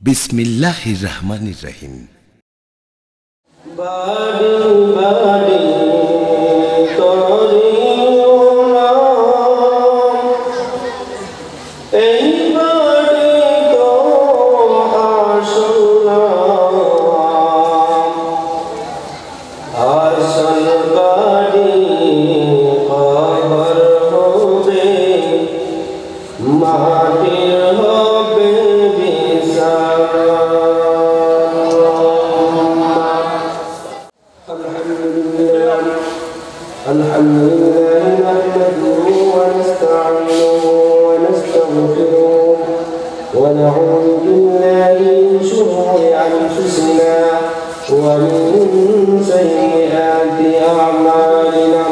বিসমিল্লাহির রহমানির রহিম। الحمد لله نحمده ونستعينه ونستغفره ونعوذ بالله من شرور أنفسنا ومن سيئات أعمالنا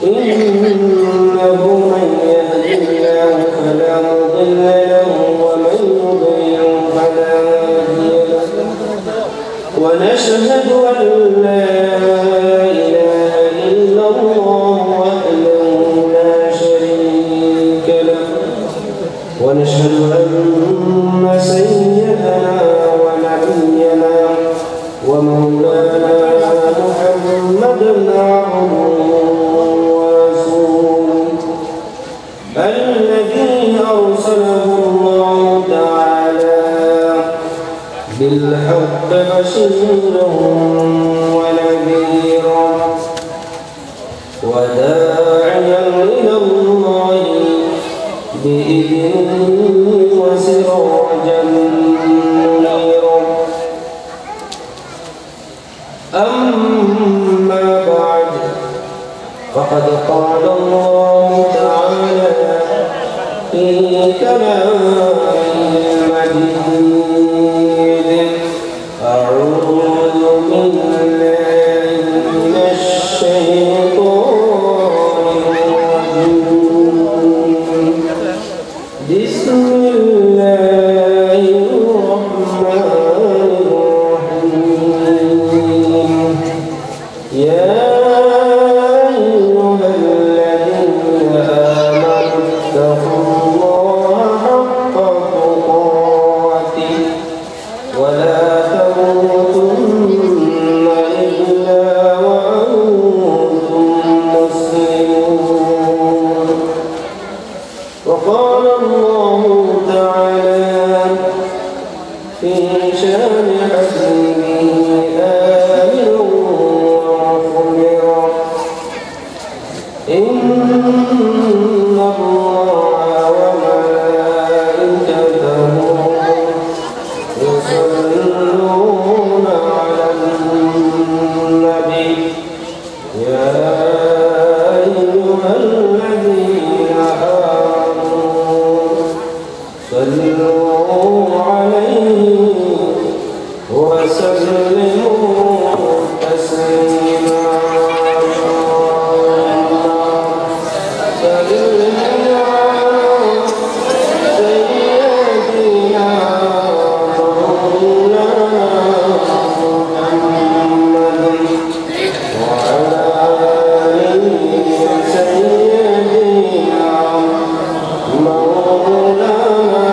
إنه من يهد الله فلا مضل له ومن يضلل فلا هادي له ونشهد أن لا ونشهد أن سيدنا ونبينا ومولانا محمدا عبده ورسوله الذي أرسله الله تعالى بالحق بشيرا ونذيرا وداعيا إلى الله بإذنه وسراجا منيرا أما بعد فقد قال الله تعالى في كلامه المجيد أعوذ بالله من الشيطان الرجيم بسم الله الرحمن الرحيم يا أيها الذين آمنوا اتقوا الله حق تقاته ولا تموتن إلا وأنتم مسلمون وقال الله تعالى في شان حبيبه آمنا ومخبرا إن الله وملائكته يصلون على النبي يا أيها الذين آمنوا صلوا عليه وسلموا تسليما سيدنا مولانا محمد وعلى آله سيدنا مولانا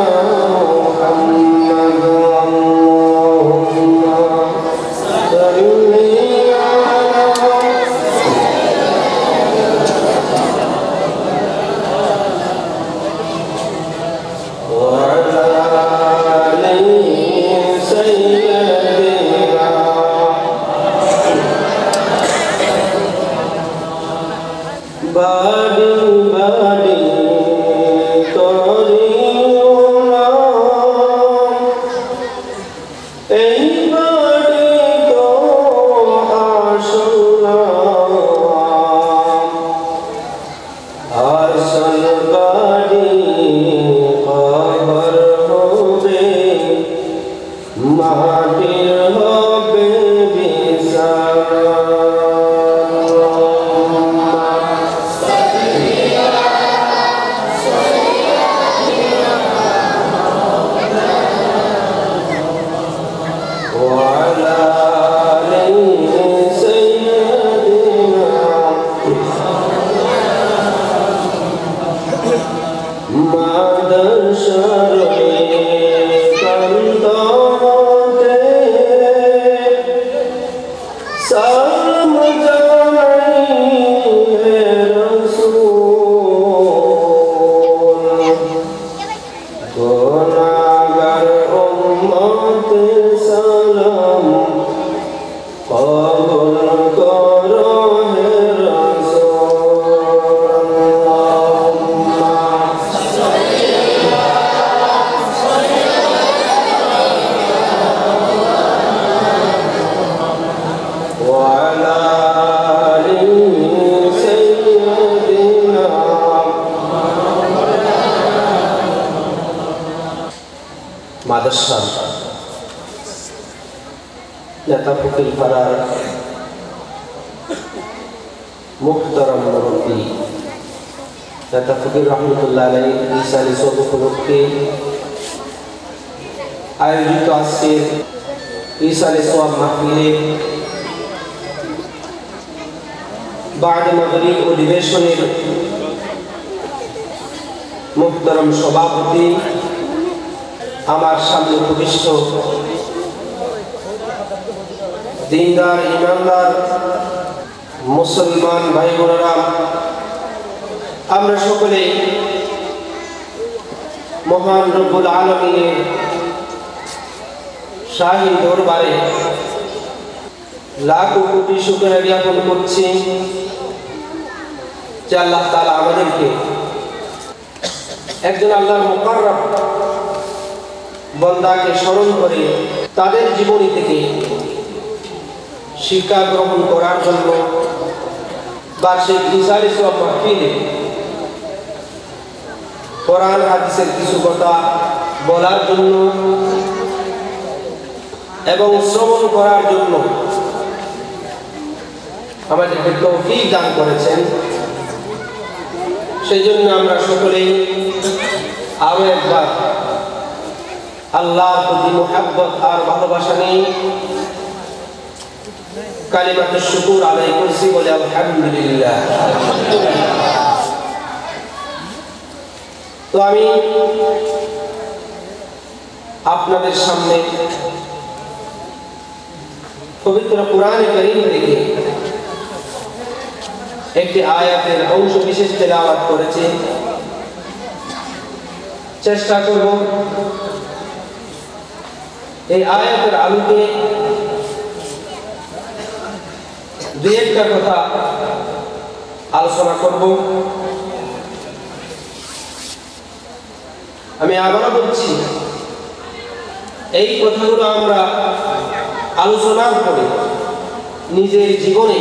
গুনাহগার উম্মতের সালাম কবুল করো হে রাসূল। আল্লাহুম্মা ওয়া আলা আলি সাইয়্যিদিনা মাদ্রাসা নেতা ফকির পাড়ার মুহতারাম মুরব্বী নেতা ফকির রহমতুল্লাহ আলাইহি ইসালি সব উপলক্ষে আয়োজিত আজকের ইসালি সোয়াব মাহফিলে বাদ মাগরিব অধিবেশনের মুহতারাম সভাপতি, আমার সামনে উপবিষ্ট দিনদার ইমানদার মুসলমান ভাই বোনেরা, আমরা সকলে মহান রব্বুল আলামিনের শাহী দরবারে লাখ কোটি শুকরিয়া জ্ঞাপন করছি যে আল্লাহ তাআলা আমাদেরকে একজন আল্লাহর মুকাররব বান্দাকে স্মরণ করে তাদের জীবনী থেকে শিক্ষা গ্রহণ করার জন্য বার্ষিক ইসালি সোয়াব মাহফিলে কোরআন হাদিসের কিছু কথা বলার জন্য এবং শ্রবণ করার জন্য আমাদেরকে তৌফিক দান করেছেন। সেই জন্য আমরা সকলেই আরো একবার আল্লাহর প্রতি মুহাব্বত আর ভালোবাসা নিয়ে কালিমাতে শুকর আদায় করছি, বলে আলহামদুলিল্লাহ। তো আমি আপনাদের সামনে পবিত্র কোরআনে কারীম থেকে একটি আয়াতের অংশ বিশেষ তেলাওয়াত করেছি। চেষ্টা করব এই আয়াতের আলোকে দুই একটা কথা আলোচনা করব। আমি আবারও বলছি, এই কথাগুলো আমরা আলোচনার পরে নিজের জীবনে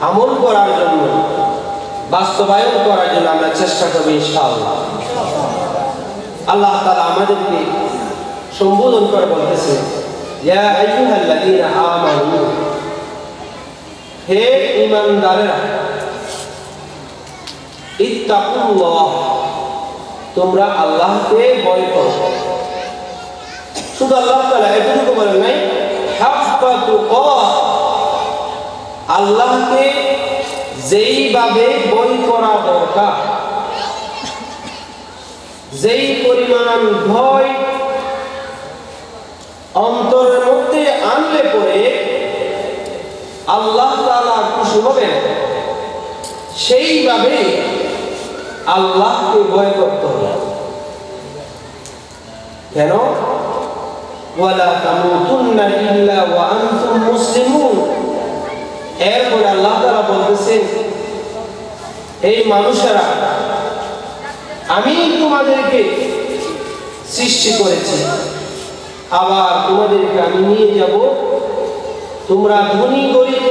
আমল করার জন্য, বাস্তবায়ন করার জন্য আমরা চেষ্টা করব ইনশাআল্লাহ। আল্লাহ তাআলা আমাদেরকে সম্বোধন করে বলতেছে, ইয়া আইয়ুহাল্লাযীনা আমানু, হে ঈমানদারেরা, ইত্তাকুল্লাহ, তোমরা আল্লাহকে ভয় করো। শুধু আল্লাহ তাআলা এটুকু বলেন নাই, হাক্কা তুকাত, আল্লাহকে যেইভাবে ভয় করা দরকার, যেই পরিমাণ ভয় অন্তরের মধ্যে আনলে পরে আল্লাহ তাআলা খুশি হবেন, সেইভাবে আল্লাহকে ভয় করতে হবে। কেন? ওয়ালা তামুতুন্না ইল্লা ওয়া আনতুম মুসলিমুন। এরপরে আল্লাহ তাআলা বলতেছেন, এই মানুষেরা, আমি তোমাদেরকে সৃষ্টি করেছি, আবার তোমাদেরকে আমি নিয়ে যাব, তোমরা ধনী গরিব,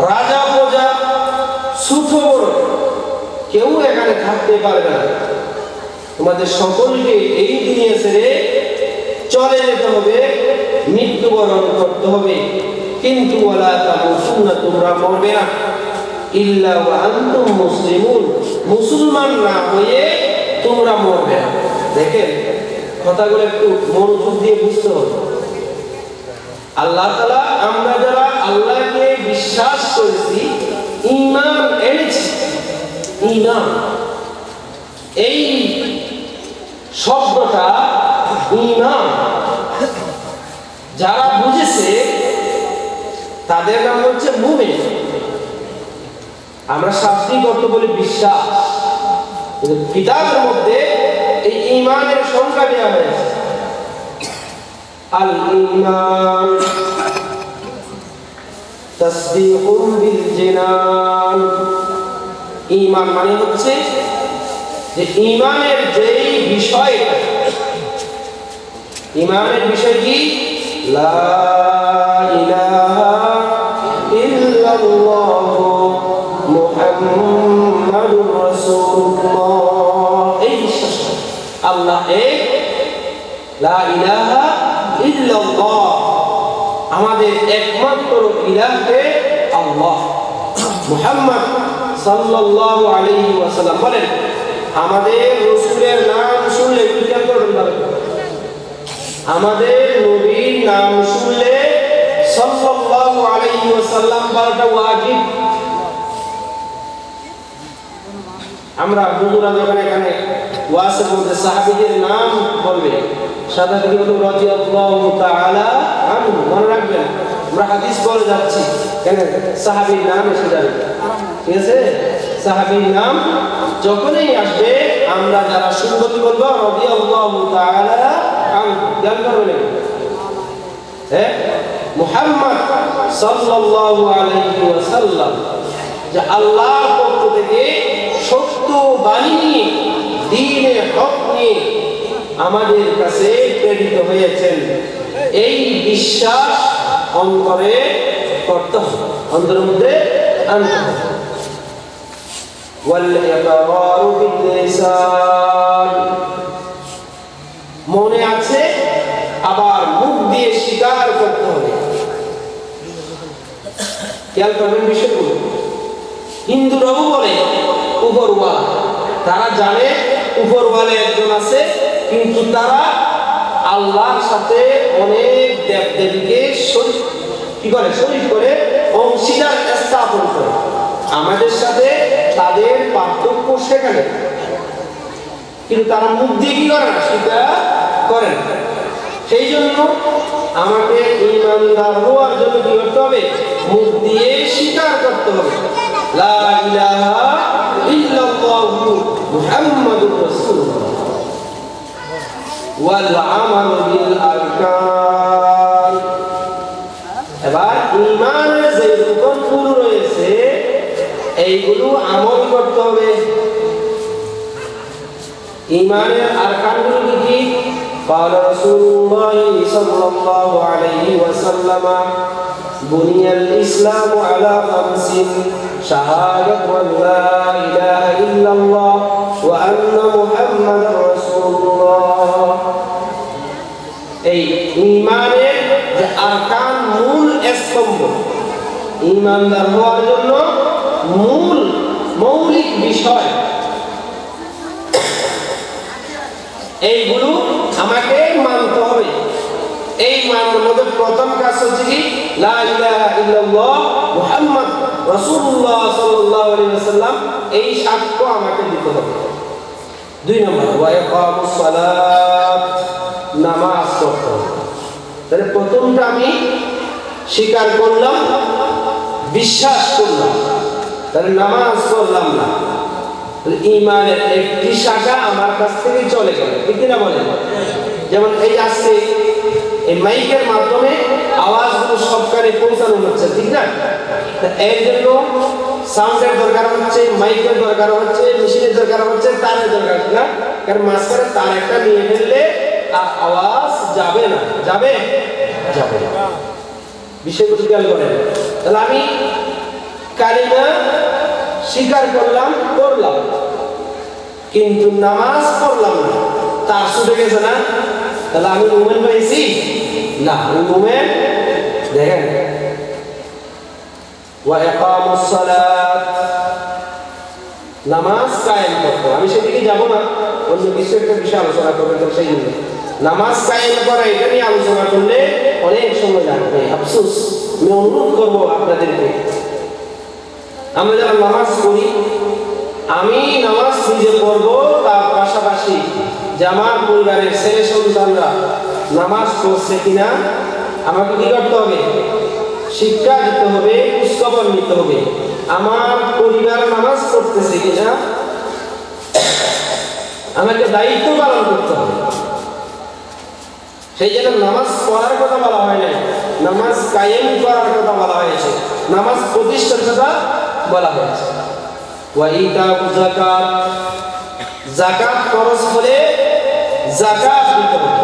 রাজা প্রজা, ছোট বড় কেউ এখানে থাকতে পারবে না। তোমাদের সকলকে এই দুনিয়া ছেড়ে চলে যেতে হবে, মৃত্যুবরণ করতে হবে। কিন্তু ওয়ালা তামুতুন্না, তোমরা মরবে না, ইল্লা ওয়া আনতুম মুসলিমুন, মুসলমান না হয়ে তোমরা মরবে না। দেখেন কথাগুলো একটু মনোযোগ দিয়ে বুঝতে হবে। আল্লাহ তাআলা, আমরা যারা আল্লাহকে বিশ্বাস করেছি, ঈমান এনেছি, ঈমান এই শব্দটা ঈমান যারা বুঝেছে তাদের নাম হচ্ছে মুমিন। আমরা শাস্ত্রীয় অর্থ বলি বিশ্বাস, কিতাবের মধ্যে এই ঈমানের সংজ্ঞা দেওয়া হয়েছে। আল ঈমান তাসদীকুন বিল জিনান। ঈমান মানে হচ্ছে যে ঈমানের যেই বিষয়, ঈমানের বিষয় কি? লা ইলাহা ইল্লাল্লাহু মুহাম্মাদুর রাসূলুল্লাহ। এই বিশ্বাস আল্লাহ এক, লা ইলাহা ইল্লাল্লাহ, আমাদের একমাত্র ইলাহ কে আল্লাহ। মুহাম্মদ সাল্লাল্লাহু আলাইহি ওয়াসাল্লাম বলেন, আমাদের রাসূলের নাম শুনলে কি করবেন? আমাদের নবীর নাম শুনলে সাল্লাল্লাহু আলাইহি ওয়াসাল্লাম বলাটা ওয়াজিব। আমরা হুজুরা যখন এখানে ওয়াজের মধ্যে সাহাবীদের নাম বলবে, সাদা থেকে বলবো রাদিয়াল্লাহু তাআলা আনহু, মনে রাখবেন আমরা হাদিস বলে যাচ্ছি, কেন সাহাবীর নাম এসে যাবে, ঠিক আছে? সাহাবীর নাম যখনই আসবে আমরা যারা শুনবো বলবো রাদিয়াল্লাহু তাআলা আনহু, জ্ঞান করবেন। হ্যাঁ, মুহাম্মদ সাল্লাল্লাহু আলাইহি ওয়াসাল্লাম যে আল্লাহর পক্ষ থেকে সত্য বাণী নিয়ে, দ্বীনে হক নিয়ে আমাদের কাছে প্রেরিত হয়েছেন, এই বিশ্বাস অন্তরে করতে হবে, অন্তরের মধ্যে আনতে হবে। ওয়াল ইকরারু বিল লিসান, মনে আছে আবার মুখ দিয়ে স্বীকার করতে হবে। খেয়াল করবেন বিষয়গুলো। হিন্দুরাও বলে উপরওয়ালা, তারা জানে উপরওয়ালা একজন আছে, কিন্তু তারা আল্লাহর সাথে অনেক দেবদেবীকে কি করে, শরীক করে, অংশীদার স্থাপন করে। আমাদের সাথে তাদের পার্থক্য সেখানে, কিন্তু তারা মুখ দিয়ে কি করে না, স্বীকার করেন। সেই জন্য আমাকে ঈমানদার হওয়ার জন্য কি করতে হবে? মুখ দিয়ে স্বীকার করতে হবে লা ইলাহা ইল্লাল্লাহু মুহাম্মাদুর রাসূলুল্লাহ, ওয়াল আমালু বিল আরকান। এবার ঈমানের যে রুকনগুলো রয়েছে এইগুলো আমল করতে হবে। ঈমানের আরকানগুলো কি? قال رسول الله صلى الله عليه وسلم بني الإسلام على خمس شهادة أن لا إله إلا الله وأن محمدا رسول الله। এই ঈমানের যে আরকান, মূল স্তম্ভ, ঈমানদার হওয়ার জন্য মূল মৌলিক বিষয়, এইগুলো আমাকে মানতে হবে। এই মানার মধ্যে প্রথম কাজ হচ্ছে কি? লা ইলাহা ইল্লাল্লাহ মুহাম্মদ রাসূলুল্লাহ সাল্লাল্লাহু আলাইহি ওয়াসাল্লাম, এই সাক্ষ্য আমাকে দিতে হবে। 2 নম্বর ওয়া ইকামুস সালাত, নামাজ পড়তে হবে। তাহলে প্রথমটা আমি স্বীকার করলাম, বিশ্বাস করলাম, তাহলে নামাজ পড়লাম না, ঈমানের একটি শাখা আমার কাছ থেকে চলে গেল, ঠিক না বলেন? যেমন এই আজকে এই মাইকের মাধ্যমে আওয়াজগুলো সব কানে পৌঁছানো হচ্ছে, ঠিক না? এর জন্য সাউন্ডের দরকার হচ্ছে, মাইকের দরকার হচ্ছে, মেশিনের দরকার হচ্ছে, তারের দরকার না, কারণ মাঝখানে তার একটা নিয়ে ফেললে আর আওয়াজ যাবে না। যাবে? যাবে না। বিষয়গুলো খেয়াল করেন। তাহলে আমি কালিমা স্বীকার করলাম, করলাম, কিন্তু নামাজ পড়লাম না, তার ছুটে গেছে না, তাহলে আমি মুমিন হয়েছি না? আমি মুমিন। দেখেন, ওয়া ইকামুস সালাত, নামাজ কায়েম করতে। আমি সেদিকে যাব না, অন্য কিছু একটা বিষয় আলোচনা করবেন, তো সেই জন্য নামাজ কায়েম করা এটা নিয়ে আলোচনা করলে অনেক সময় লাগবে। আফসোস, আমি অনুরোধ করবো আপনাদেরকে, আমরা যারা নামাজ পড়ি, আমি নামাজ নিজে পড়বো, তার পাশাপাশি যে আমার পরিবারের ছেলে সন্তানরা নামাজ পড়ছে কিনা আমাকে কি করতে হবে? শিক্ষা দিতে হবে, খোঁজখবর নিতে হবে। আমার পরিবার নামাজ পড়তেছে কিনা আমাকে দায়িত্ব পালন করতে হবে। সেই জন্য নামাজ পড়ার কথা বলা হয় নাই, নামাজ কায়েম করার কথা বলা হয়েছে, নামাজ প্রতিষ্ঠার কথা বলা হয়েছে। ওয়া ইতাউ যাকাত, যাকাত ফরজ হলে যাকাত দিতে হবে।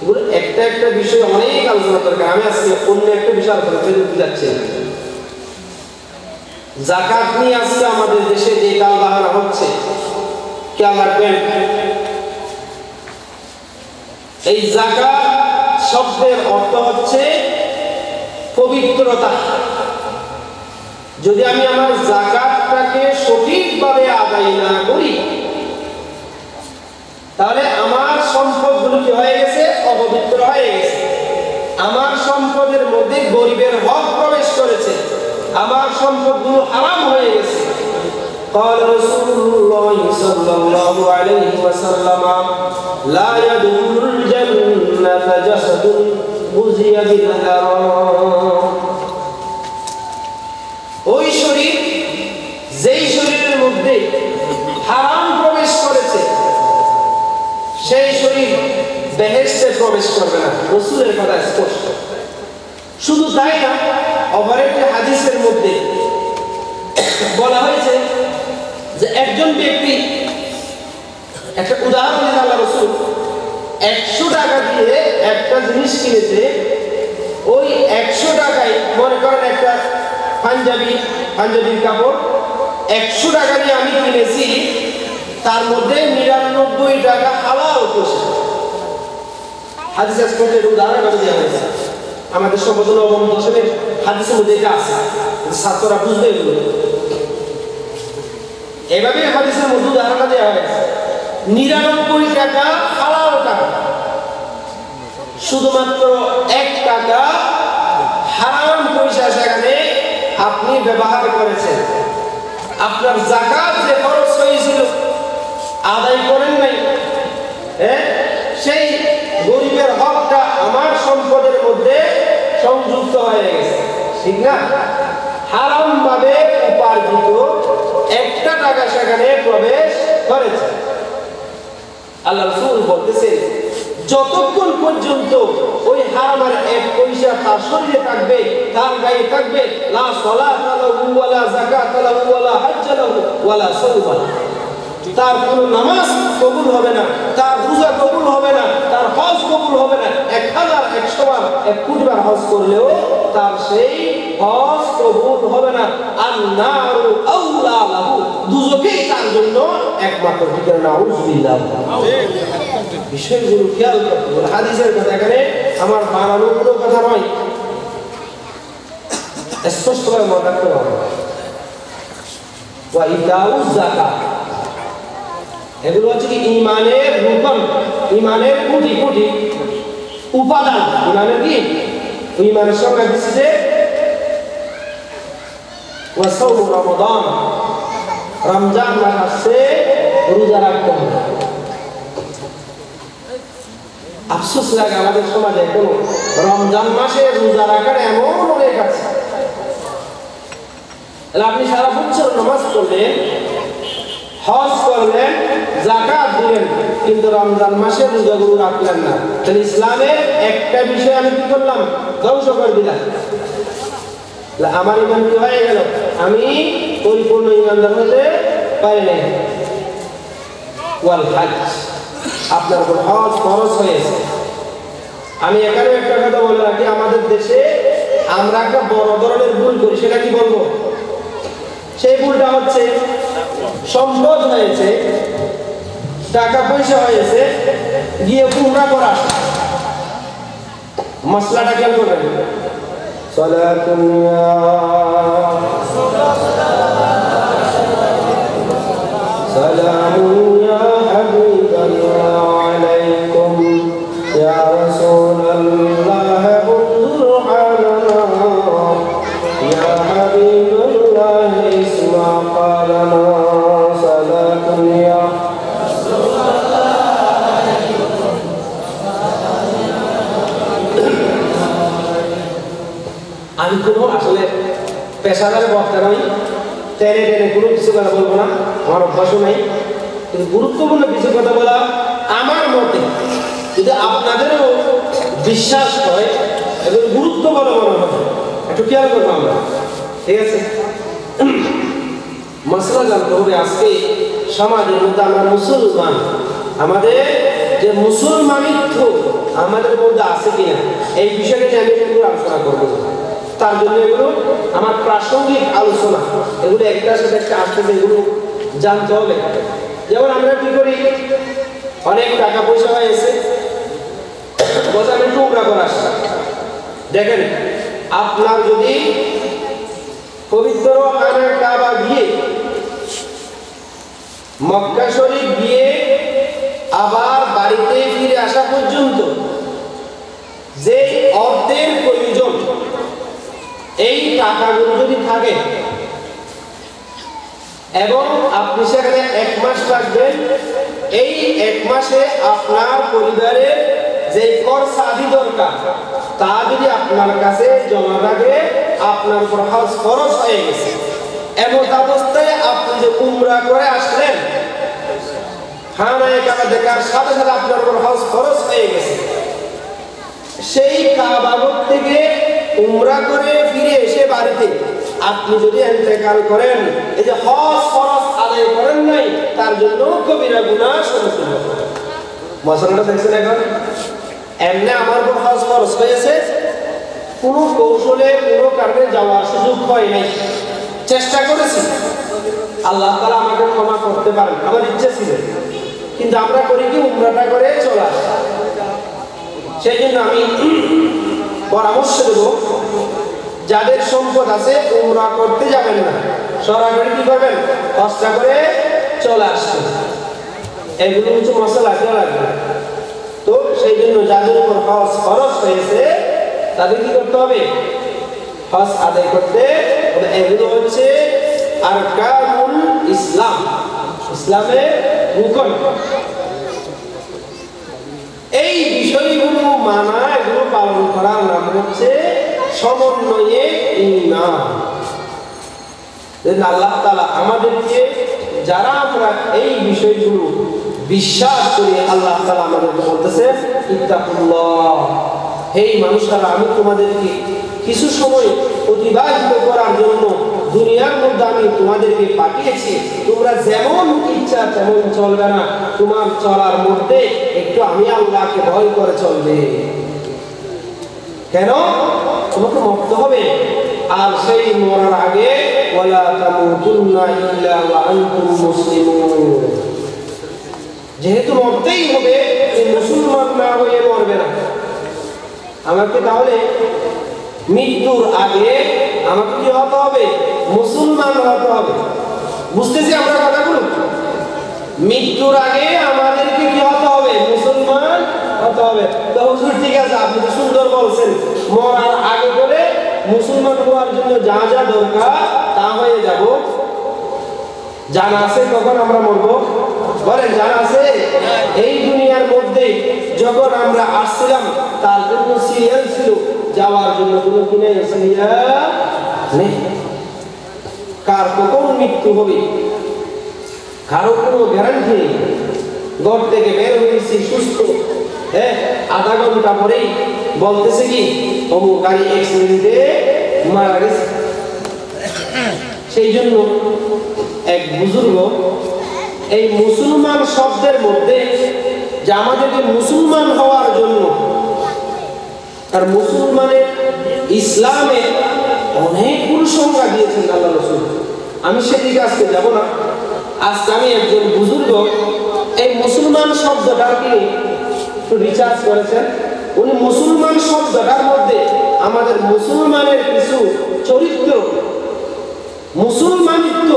এগুলো একটা একটা বিষয় অনেক আলোচনা দরকার। আমি আজকে অন্য একটা বিষয় আলোচনা করতে যাচ্ছি। যাকাত নিয়ে আজকে আমাদের দেশে যে টালবাহানা হচ্ছে, খেয়াল রাখবেন, এই যাকাত শব্দের অর্থ হচ্ছে পবিত্রতা। যদি আমি আমার যাকাতটাকে সঠিকভাবে আদায় না করি, তাহলে আমার সম্পদগুলো কি হয়ে গেছে? অপবিত্র হয়ে গেছে। আমার সম্পদের মধ্যে গরিবের হক প্রবেশ করেছে, আমার সম্পদগুলো হারাম হয়ে গেছে। قال رسول الله صلى الله عليه وسلم لا يدخل الجنة جسد غزي بالحرام। ওই শরীর, যেই শরীরের মধ্যে হারাম প্রবেশ করেছে, সেই শরীর বেহেশতে প্রবেশ করবে না। রাসূলের কথা স্পষ্ট। শুধু তাই না, আবার একটা হাদিসের মধ্যে বলা হয়েছে যে একজন ব্যক্তি, একটা উদাহরণ দিলেন আল্লাহ রাসূল, 100 টাকা দিয়ে একটা জিনিস কিনেছে। ওই 100 টাকায়, মনে করেন একটা পাঞ্জাবির কাপড় 100 টাকা দিয়ে আমি কিনেছি, তার মধ্যে 99 টাকা হালাল করছে। হাদিসের স্পষ্ট উদাহরণ দেওয়া হয়েছে। আমাদের সম্বোধন নবম দশমের হাদিসের মধ্যে এটা আছে, ছাত্ররা বুঝবে। এভাবে হাদিসের মধ্যে উদাহরণটা দেওয়া হয়েছে। 99 টাকা হালাল টাকা, শুধুমাত্র 1 টাকা হারাম পয়সা সেখানে আপনি ব্যবহার করেছেন। আপনার যাকাত যে খরচ হয়েছিল আদায় করেন নাই, সেই গরিবের হকটা আমার সম্পদের মধ্যে সংযুক্ত হয়ে গেছে, ঠিক না? হারাম ভাবে উপার্জিত 1 টাকা সেখানে প্রবেশ করেছে। আল্লাহ রাসূল বলতেছেন, যতক্ষণ পর্যন্ত ওই হারামের 1 পয়সা তার শরীরে থাকবে, তার গায়ে থাকবে, লা সালাতা লাহু ওয়ালা যাকাতা লাহু ওয়ালা হাজ্জ লাহু ওয়ালা সাওম লাহু, তার কোনো নামাজ কবুল হবে না, তার রোজা কবুল হবে না, তার হজ কবুল হবে না। 1000-100 বার 1 কোটি বার হজ করলেও তার সেই হজ কবুল হবে না। আন-নারু আউলা লাহু, দুজকেই তার জন্য একমাত্র ঠিকানা। নাউযুবিল্লাহ। বিষয়গুলো খেয়াল করতে হবে। হাদিসের কথা এখানে আমার বানানো কোনো কথা নয়, স্পষ্টভাবে মনে রাখতে হবে। ওয়া ইতাউ যাকাত, এগুলো হচ্ছে কি ঈমানের রূপন, ঈমানের কোটি কোটি উপাদান। ঈমানের কি? ঈমানের সঙ্গে দিচ্ছে যে ওয়া সাওম রমাদান, রমজান মাস আসছে, রোজা রাখতে হবে। আফসোস লাগে আমাদের সমাজে কোনো রমজান মাসে রোজা রাখার এমন অনেক আছে। আপনি সারা বছর নামাজ পড়লেন, হজ করলেন, যাকাত দিলেন, কিন্তু রমজান মাসে রোজাগুলো রাখলেন না। তাহলে ইসলামের একটা বিষয় আমি কি করলাম? ধ্বংস করে দিলাম। আমার ঈমান কি হয়ে গেল? আমি পরিপূর্ণ ঈমানদার হতে পারি নাই। ওয়াল হজ, আপনার উপর হজ ফরজ হয়েছে। আমি এখানে একটা কথা বলে রাখি, আমাদের দেশে আমরা একটা বড় ধরনের ভুল করি। সেটা কি বলবো? সেই ভুলটা হচ্ছে, সম্পদ হয়েছে, টাকা পয়সা হয়েছে, গিয়ে উমরা করা। মশলাটা কেন করবেন? সালাতুন ইয়া সালামুন ইয়া হাবিবাল্লাহ আলাইকুম ইয়া রাসূলুল্লাহ উনজুর আলানা ইয়া হাবিবাল্লাহ ইসমা কালানা সালাতুন ইয়া আমি কোনো আসলে পেশাদার বক্তা নই, টেনে টেনে কোনো কিছু কথা বলবো না, আমার অভ্যাসও নাই। কিন্তু গুরুত্বপূর্ণ কিছু কথা বলা আমার মতে, যদি আপনাদেরও বিশ্বাস হয় এগুলো গুরুত্ব বলে মনে হবে, একটু খেয়াল করবো আমরা, ঠিক আছে? মশলা জানতে হবে আজকে সমাজের মধ্যে আমরা মুসলমান, আমাদের যে মুসলমানিত্ব আমাদের মধ্যে আছে কিনা এই বিষয়টা নিয়ে আমি একটু আলোচনা করবো। তার জন্য এগুলো আমার প্রাসঙ্গিক আলোচনা, এগুলো একটার সাথে একটা আসতে এগুলো জানতে হবে। যেমন আমরা কি করি, অনেক টাকা পয়সা হয়েছে বলছে আমি একটু উমরা করে আসি। দেখেন, আপনার যদি পবিত্র খানা কাবা গিয়ে মক্কা শরীফ গিয়ে আবার বাড়িতে ফিরে আসা পর্যন্ত যে অর্থের প্রয়োজন, এই টাকাগুলো যদি থাকে এবং আপনি সেখানে 1 মাস থাকবেন, এই 1 মাসে আপনার পরিবারের যে খরচাদি দরকার তা যদি আপনার কাছে জমা থাকে, আপনার উপর হজ খরচ হয়ে গেছে। এমন অবস্থায় আপনি যে উমরা করে আসলেন, খানায় কাবা দেখার সাথে সাথে আপনার উপর হজ খরচ হয়ে গেছে। সেই কাবা থেকে উমরা করে ফিরে এসে বাড়িতে আপনি যদি ইন্তেকাল করেন, এই যে হজ খরচ আদায় করেন নাই, তার জন্য কবিরা গুনাহ সমতুল্য। মশলাটা দেখছেন? এখন এমনি আমার উপর হজ খরচ হয়েছে, কোনো কৌশলে কোনো কারণে যাওয়ার সুযোগ হয় নাই, চেষ্টা করেছি, আল্লাহ তাআলা আমাকে ক্ষমা করতে পারেন, আমার ইচ্ছে ছিল, কিন্তু আমরা করি কি উমরাটা করে চলা। সেই জন্য আমি পরামর্শ দেব, যাদের সম্পদ আছে উমরা করতে যাবেন না, সরাসরি কি করবেন, কষ্ট করে চলে আসবেন। এগুলো কিছু মশলা দেওয়া লাগবে। তো সেই জন্য যাদের উপর হজ খরচ হয়েছে তাদের কি করতে হবে, হজ আদায় করতে হবে। এগুলো হচ্ছে আরকানুল ইসলাম, ইসলামের রুকন। এই বিষয়গুলো মানা, এগুলো পালন করার নাম হচ্ছে সমন্বয়ে ঈমান। আল্লাহ তাআলা আমাদেরকে, যারা আমরা এই বিষয়গুলো বিশ্বাস করি, আল্লাহ তাআলা আমাদেরকে বলতেছে ইত্তাকুল্লাহ, হে মানুষরা, আমি তোমাদেরকে কিছু সময় অতিবাহিত করার জন্য দুনিয়ার মধ্যে আমি তোমাদেরকে পাঠিয়েছি, তোমরা যেমন ইচ্ছা তেমন চলবে না, তোমার চলার মধ্যে একটু আমি আল্লাহকে ভয় করে চলবে। কেন? তোমাকে মরতে হবে, আর সেই মরার আগে ওয়ালা তামুতুন্না ইল্লা ওয়া আনতুম মুসলিমুন, যেহেতু মরতেই হবে, এই মুসলমান না হয়ে মরবে না। আমাকে তাহলে মৃত্যুর আগে আমাকে কি হতে হবে, মুসলমান হতে হবে। বুঝতেছি আমরা কথাগুলো? মৃত্যুর আগে আমাদেরকে কি হতে হবে, মুসলমান হতে হবে। তো হুজুর ঠিক আছে, আপনি তো সুন্দর বলছেন, মরার আগে করে মুসলমান হওয়ার জন্য যা যা দরকার তা হয়ে যাব। জানা আছে কখন আমরা মরবো? বলেন, জানা আছে? এই দুনিয়ার মধ্যে যখন আমরা আসছিলাম তার জন্য সিরিয়াল ছিল, যাওয়ার জন্য কোনো কিনে সিরিয়াল নেই। কার কখন মৃত্যু হবে কারো কোনো গ্যারান্টি নেই। ঘর থেকে বের হয়েছি সুস্থ, হ্যাঁ, আধা ঘন্টা পরেই বলতেছে কি অমুক গাড়ি অ্যাক্সিডেন্টে মারা গেছে। সেই জন্য এক বুজুর্গ এই মুসলমান শব্দের মধ্যে যে আমাদেরকে মুসলমান হওয়ার জন্য, আর মুসলমানের ইসলামে অনেকগুলো সংজ্ঞা দিয়েছেন আল্লাহ রাসূল। আমি সেদিকে আজকে যাব না। আজকে আমি একজন বুজুর্গ এই মুসলমান শব্দটাকে একটু রিসার্চ করেছেন। উনি মুসলমান শব্দটার মধ্যে আমাদের মুসলমানের কিছু চরিত্র, মুসলমানিত্ব,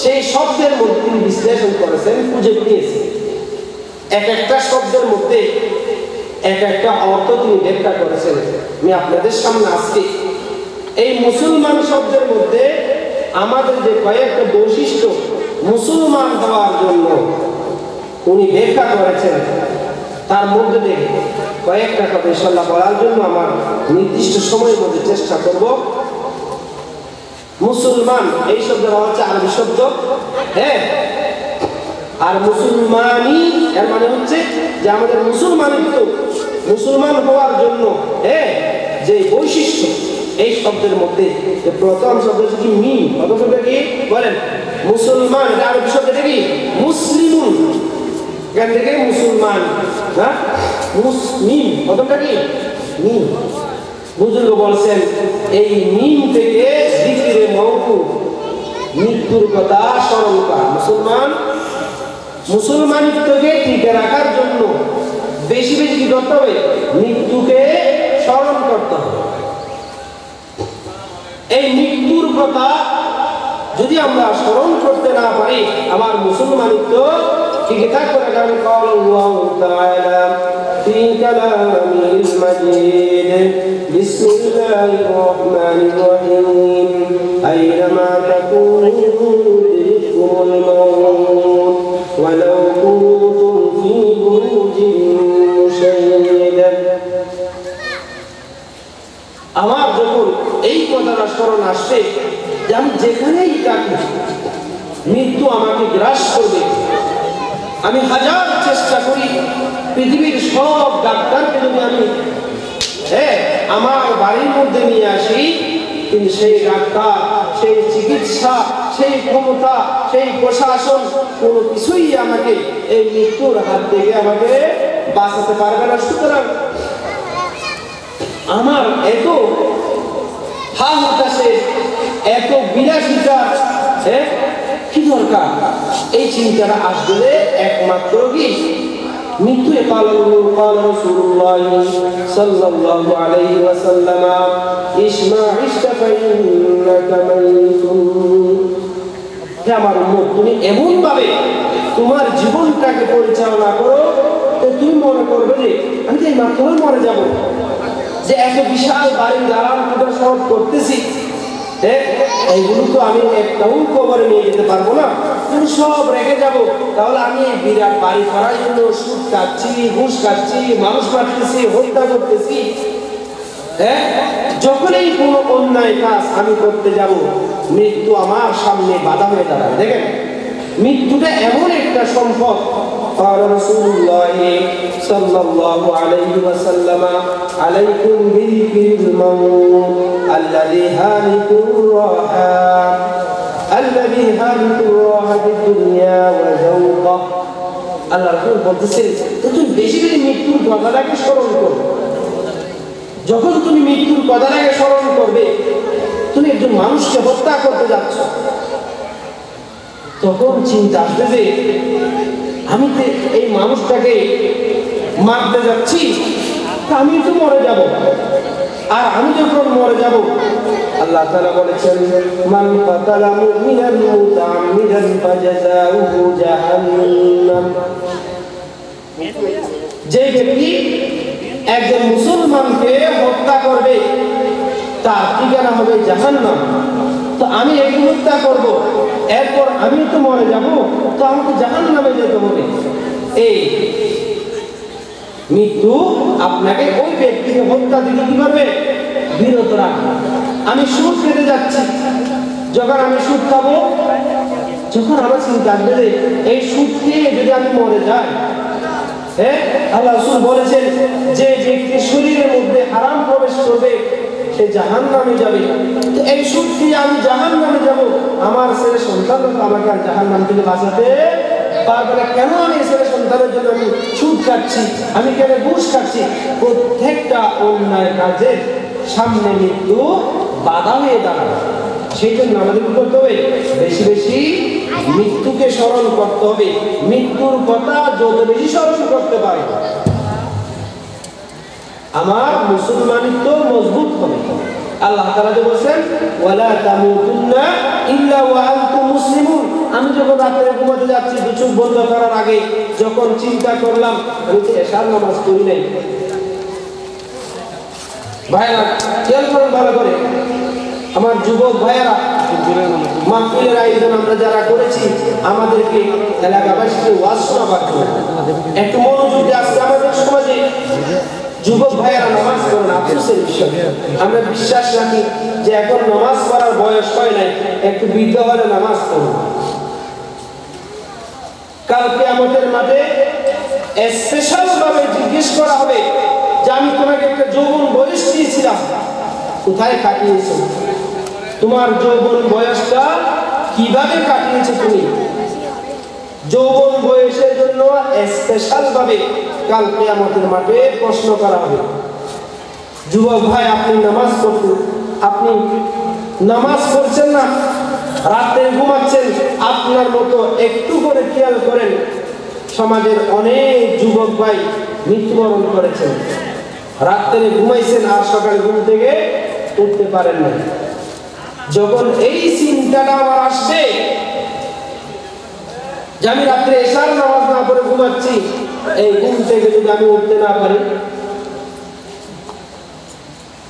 সেই শব্দের মধ্যে তিনি বিশ্লেষণ করেছেন, খুঁজে পেয়েছেন। এক একটা শব্দের মধ্যে এক একটা অর্থ তিনি ব্যাখ্যা করেছেন। আমি আপনাদের সামনে আজকে এই মুসলমান শব্দের মধ্যে আমাদের যে কয়েকটা বৈশিষ্ট্য মুসলমান হওয়ার জন্য উনি ব্যাখ্যা করেছেন, তার মধ্যে থেকে কয়েকটা কথা ইনশাআল্লাহ বলার জন্য আমার নির্দিষ্ট সময়ের মধ্যে চেষ্টা করব। মুসলমান এই শব্দের হচ্ছে আরবি শব্দ, হ্যাঁ, আর মুসলমানই এর মানে হচ্ছে যে আমাদের মুসলমানিত্ব, মুসলমান হওয়ার জন্য যে বৈশিষ্ট্য, এই শব্দের মধ্যে যে প্রথম শব্দ হচ্ছে কি মিম। প্রথম শব্দ কি বলেন? মুসলমান। এটা আরবি শব্দটা কি? মুসলিমুন। এখান থেকে মুসলমান, হ্যাঁ মুসলিম। প্রথমটা কি? মিম। বুজুর্গ বলছেন এই মিম থেকে যিকরে মওকুফ, মৃত্যুর কথা স্মরণ করা। মুসলমান মুসলমানিত্বকে টিকে রাখার জন্য বেশি বেশি কি করতে হবে? মৃত্যুকে স্মরণ করতে হবে। এই মৃত্যুর কথা যদি আমরা স্মরণ করতে না পারি, আমার মুসলমানিত্ব টিকে থাকবে না। কারণ قال الله تعالى في كلامه المجيد بسم الله الرحمن الرحيم أينما تكونوا يدرككم الموت ولو كنتم في بروج مشيدة। আমার যখন এই কথাটা স্মরণ আসবে যে আমি যেখানেই থাকি মৃত্যু আমাকে গ্রাস করবে, আমি হাজার চেষ্টা করি পৃথিবীর সব ডাক্তারকে যদি আমি আমার বাড়ির মধ্যে নিয়ে আসি, কিন্তু সেই ডাক্তার, সেই চিকিৎসা, সেই ক্ষমতা, সেই প্রশাসন কোনো কিছুই আমাকে এই মৃত্যুর হাত থেকে আমাকে বাঁচাতে পারবে না। সুতরাং আমার এত হাহুতাশে, এত বিলাসিতা কি দরকার? এই চিন্তাটা আসলে একমাত্র কি মৃত্যু। قال رسول الله صلى الله عليه وسلم اسمع عشت فإنك ميت। হে আমার উম্মত, তুমি এমন ভাবে তোমার জীবনটাকে পরিচালনা করো যে তুমি মনে করবে যে আমি তো এই মাত্র মরে যাব, যে এত বিশাল বাড়ি দালান কোটা সব করতেছি, এইগুলো তো আমি একটাও কবরে নিয়ে যেতে পারবো না, আমি সব রেখে যাব। তাহলে আমি এই বিরাট বাড়ি করার জন্য সুদ খাচ্ছি, ঘুষ খাচ্ছি, মানুষ মারতেছি, হত্যা করতেছি। যখনই কোনো অন্যায় কাজ আমি করতে যাব, মৃত্যু আমার সামনে বাধা হয়ে দাঁড়ায়। দেখেন, মৃত্যুটা এমন একটা সম্পদ। قال رسول الله صلى الله عليه وسلم عليكم بذكر الموت الذي هالك الراحة في الدنيا وذوقه। আল্লাহ রাসূল বলতেছেন তুমি বেশি বেশি মৃত্যুর কথাটাকে স্মরণ করো। যখন তুমি মৃত্যুর কথাটাকে স্মরণ করবে, তুমি একজন মানুষকে হত্যা করতে যাচ্ছ, তখন চিন্তা আসবে যে আমি তো এই মানুষটাকে মারতে যাচ্ছি, আমি তো মরে যাব। আর আমি যখন মরে যাব, আল্লাহ তাআলা বলেছেন মান কাতালা মুমিনান মুতাআম্মিদান ফাজাযাউহু জাহান্নাম। যে ব্যক্তি একজন মুসলমানকে হত্যা করবে, তার ঠিকানা হবে জাহান্নাম। তো আমি এই হত্যা করব, এরপর আমি তো মরে যাব, তো আমাকে জাহান্নামে যেতে হবে। এই মৃত্যু আপনাকে ওই ব্যক্তিকে হত্যা দিতে কি করবে? বিরত রাখবে। আমি সুদ খেতে যাচ্ছি, যখন আমি সুদ খাবো, যখন আমার চিন্তা আসবে যে এই সুদ খেয়ে যদি আমি মরে যাই, আল্লাহ রাসূল বলেছেন যে ব্যক্তির শরীরের মধ্যে হারাম প্রবেশ করবে সে জাহান্নামে যাবে। তো এই সুদ খেয়ে আমি জাহান্নামে যাব, আমার ছেলে সন্তানরা তো আমাকে আর জাহান্নাম থেকে বাঁচাতে পারবে না। কেন আমি ছেলে সন্তানের জন্য আমি সুদ খাচ্ছি, আমি কেন ঘুষ খাচ্ছি? প্রত্যেকটা অন্যায় কাজের সামনে মৃত্যু বাধা হয়ে দাঁড়াবে। সেই জন্য আমাদের কি করতে হবে? বেশি বেশি মৃত্যুকে স্মরণ করতে হবে। মৃত্যুর কথা যত বেশি স্মরণ করতে পারি, আমার মুসলমানিত্ব মজবুত হবে। আল্লাহ তাআলা বলেছেন ওয়ালা তামুতুন্না ইল্লা ওয়া আনতুম মুসলিমুন। আমি যখন রাতে ঘুমাতে যাচ্ছি, চোখ বন্ধ করার আগে যখন চিন্তা করলাম আমি তো এশার নামাজ পড়ি নাই, ভাইরা খেয়াল করেন ভালো করে, আমার যুবক ভাইয়েরা, মাহফিলের আয়োজন আমরা যারা করেছি, আমাদেরকে এলাকাবাসীকে ওয়াজ শোনাবার জন্য একটু মনোযোগ দিয়ে আজকে আমাদের সমাজে যুবক ভাইয়েরা নামাজ পড়েন। আফসোসের বিষয়, আমরা বিশ্বাস রাখি যে এখন নামাজ পড়ার বয়স হয় নাই, একটু বৃদ্ধ হলে নামাজ পড়ুন। কাল কিয়ামতের মাঠে স্পেশাল ভাবে জিজ্ঞেস করা হবে যে আমি তোমাকে একটা যৌবন বয়স দিয়েছিলাম, কোথায় কাটিয়েছো? তোমার যৌবন বয়সটা কিভাবে কাটিয়েছো তুমি? যৌবন বয়সের জন্য স্পেশাল ভাবে কাল কিয়ামতের মাঠে প্রশ্ন করা হবে। যুবক ভাই, আপনি নামাজ পড়ছেন, আপনি নামাজ পড়ছেন না, রাতে ঘুমাচ্ছেন, আপনার মতো একটু করে খেয়াল করেন, সমাজের অনেক যুবক ভাই মৃত্যুবরণ করেছেন। রাত্রে ঘুমাইছেন আর সকালে ঘুম থেকে উঠতে পারেন না। যখন এই চিন্তাটা আমার আসবে যে আমি রাত্রে এশার নামাজ না পড়ে ঘুমাচ্ছি, এই ঘুম থেকে যদি আমি উঠতে না পারি,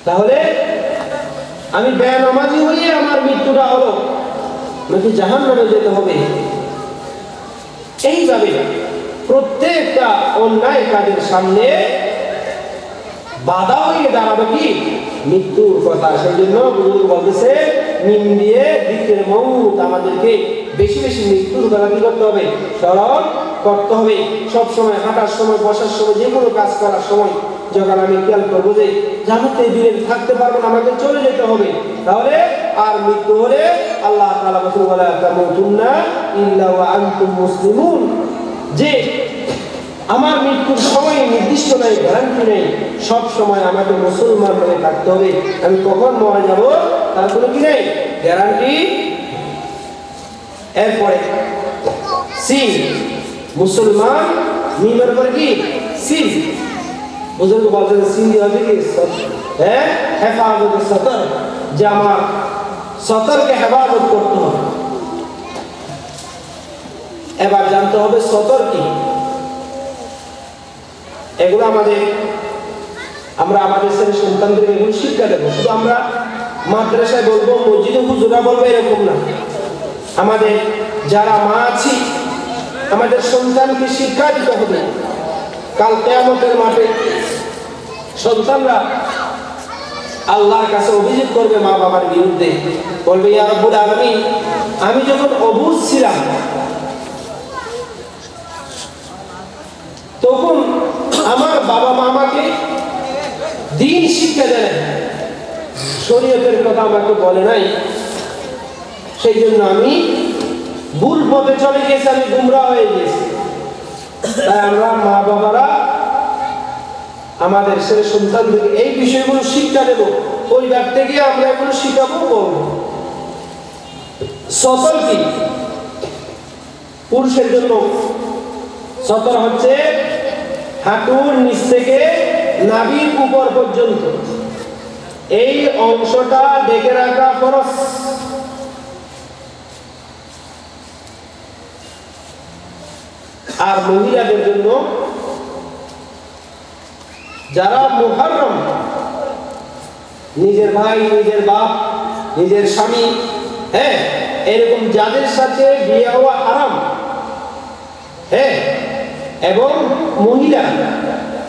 তাহলে আমি বেনামাজি হয়ে আমার মৃত্যুটা হলো, নাকি জাহান্নামে যেতে হবে। এইভাবে প্রত্যেকটা অন্যায় কাজের সামনে বাধা হয়ে দাঁড়াবে কি? মৃত্যুর কথা। সেই জন্য বুজুর্গ বলতেছে মিন দিয়ে দিকের মউত, আমাদেরকে বেশি বেশি মৃত্যুর কথা কি করতে হবে? স্মরণ করতে হবে। সবসময় হাঁটার সময়, বসার সময়, যে কোনো কাজ করার সময় যখন আমি খেয়াল করবো যে জামাতে দিনে থাকতে পারবো না, আমাকে চলে যেতে হবে, তাহলে আর মৃত্যু হলে আল্লাহ তাআলা বলে তামুতুন্না ইল্লা ওয়া আনতুম মুসলিমুন, যে আমার মৃত্যুর সময় নির্দিষ্ট নাই, গ্যারান্টি নেই, সব সময় আমাকে মুসলমান হয়ে থাকতে হবে। আমি কখন মারা যাব তার কোনো কি নেই, গ্যারান্টি। এরপরে সিন, মুসলমান মিমের পরে কি সিন, বুজুর্গ বলতেন সিন দিয়ে হবে কি হেফাজত সতর, যে আমার সতরকে হেফাজত করতে হবে। এবার জানতে হবে সতর কি। এগুলো আমরা আমাদের ছেলে সন্তানদের এগুলো শিক্ষা দেবো। শুধু আমরা মাদ্রাসায় বলবো, মসজিদে হুজুরা বলবো, এরকম না। আমাদের যারা মা আছি, আমাদের সন্তানকে শিক্ষা দিতে হবে। কাল কিয়ামতের মাঠে সন্তানরা আল্লাহর কাছে অভিযোগ করবে মা বাবার বিরুদ্ধে, বলবে ইয়া রাব্বুল আলামিন, আমি যখন অবুঝ ছিলাম তখন আমার বাবা মা আমাকে দ্বীন শিক্ষা দেয়, শরীয়তের কথা আমাকে বলে নাই, সেই জন্য আমি ভুল পথে চলে গেছি, আমি গুমরাহ হয়ে গেছি। তাই আমরা মা বাবারা আমাদের ছেলে সন্তানদেরকে এই বিষয়গুলো শিক্ষা দেব, পরিবার থেকে আমরা এগুলো শিখাবো, বলবো। সতর কি? পুরুষের জন্য সতর হচ্ছে হাঁটুর নিচ থেকে নাভির উপর পর্যন্ত এই অংশটা ঢেকে রাখা ফরজ। আর মহিলাদের জন্য যারা মুহররম, নিজের ভাই, নিজের বাপ, নিজের স্বামী, এরকম যাদের সাথে বিয়ে হওয়া হারাম, এবং মহিলা,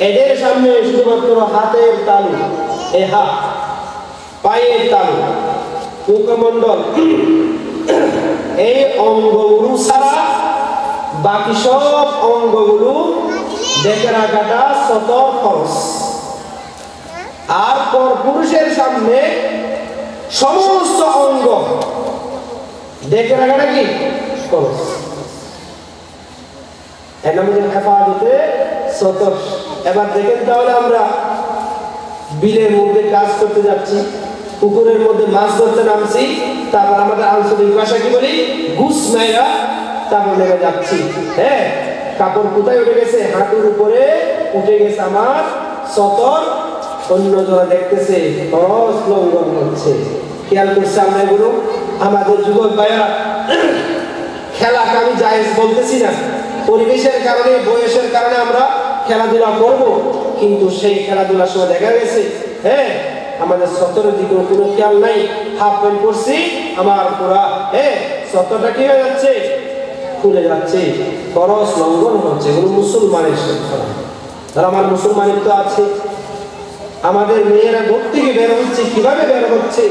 এদের সামনে শুধুমাত্র হাতের তালু, এই হাত, পায়ের তালু, মুখমণ্ডল, এই অঙ্গগুলো ছাড়া বাকি সব অঙ্গগুলো দেখে রাখাটা সতর ফরজ। আর পুরুষের সামনে সমস্ত অঙ্গ দেখে রাখাটা কি ফরজ। এর নাম হেফাজতে সতর। এবার দেখেন, তাহলে আমরা বিলের মধ্যে কাজ করতে যাচ্ছি, পুকুরের মধ্যে মাছ ধরতে নামছি, তারপর আমাদের আঞ্চলিক ভাষা কি বলি, ঘুষ মাইরা তারপর নেমে যাচ্ছি। কাপড় কোথায় উঠে গেছে? হাঁটুর উপরে উঠে গেছে আমার সতর। অন্য যারা দেখতেছে খরচ লঙ্ঘন হচ্ছে, খেয়াল করছে আমরা এগুলো। আমাদের যুবক ভাইয়া, খেলাকে আমি জায়েজ বলতেছি না, পরিবেশের কারণে, বয়সের কারণে আমরা খেলাধুলা করব, কিন্তু সেই খেলাধুলার সময় দেখা গেছে আমাদের সতরের দিকে কোনো খেয়াল নাই। হাফ প্যান্ট পরছি, আমার পুরা সতরটা কি হয়ে যাচ্ছে, খুলে যাচ্ছে, খরচ লঙ্ঘন হচ্ছে। এগুলো মুসলমানের শিক্ষা। আর আমার মুসলমানের তো আছে, আমাদের মেয়েরা ঘর থেকে বের হচ্ছে, কিভাবে বের হচ্ছে?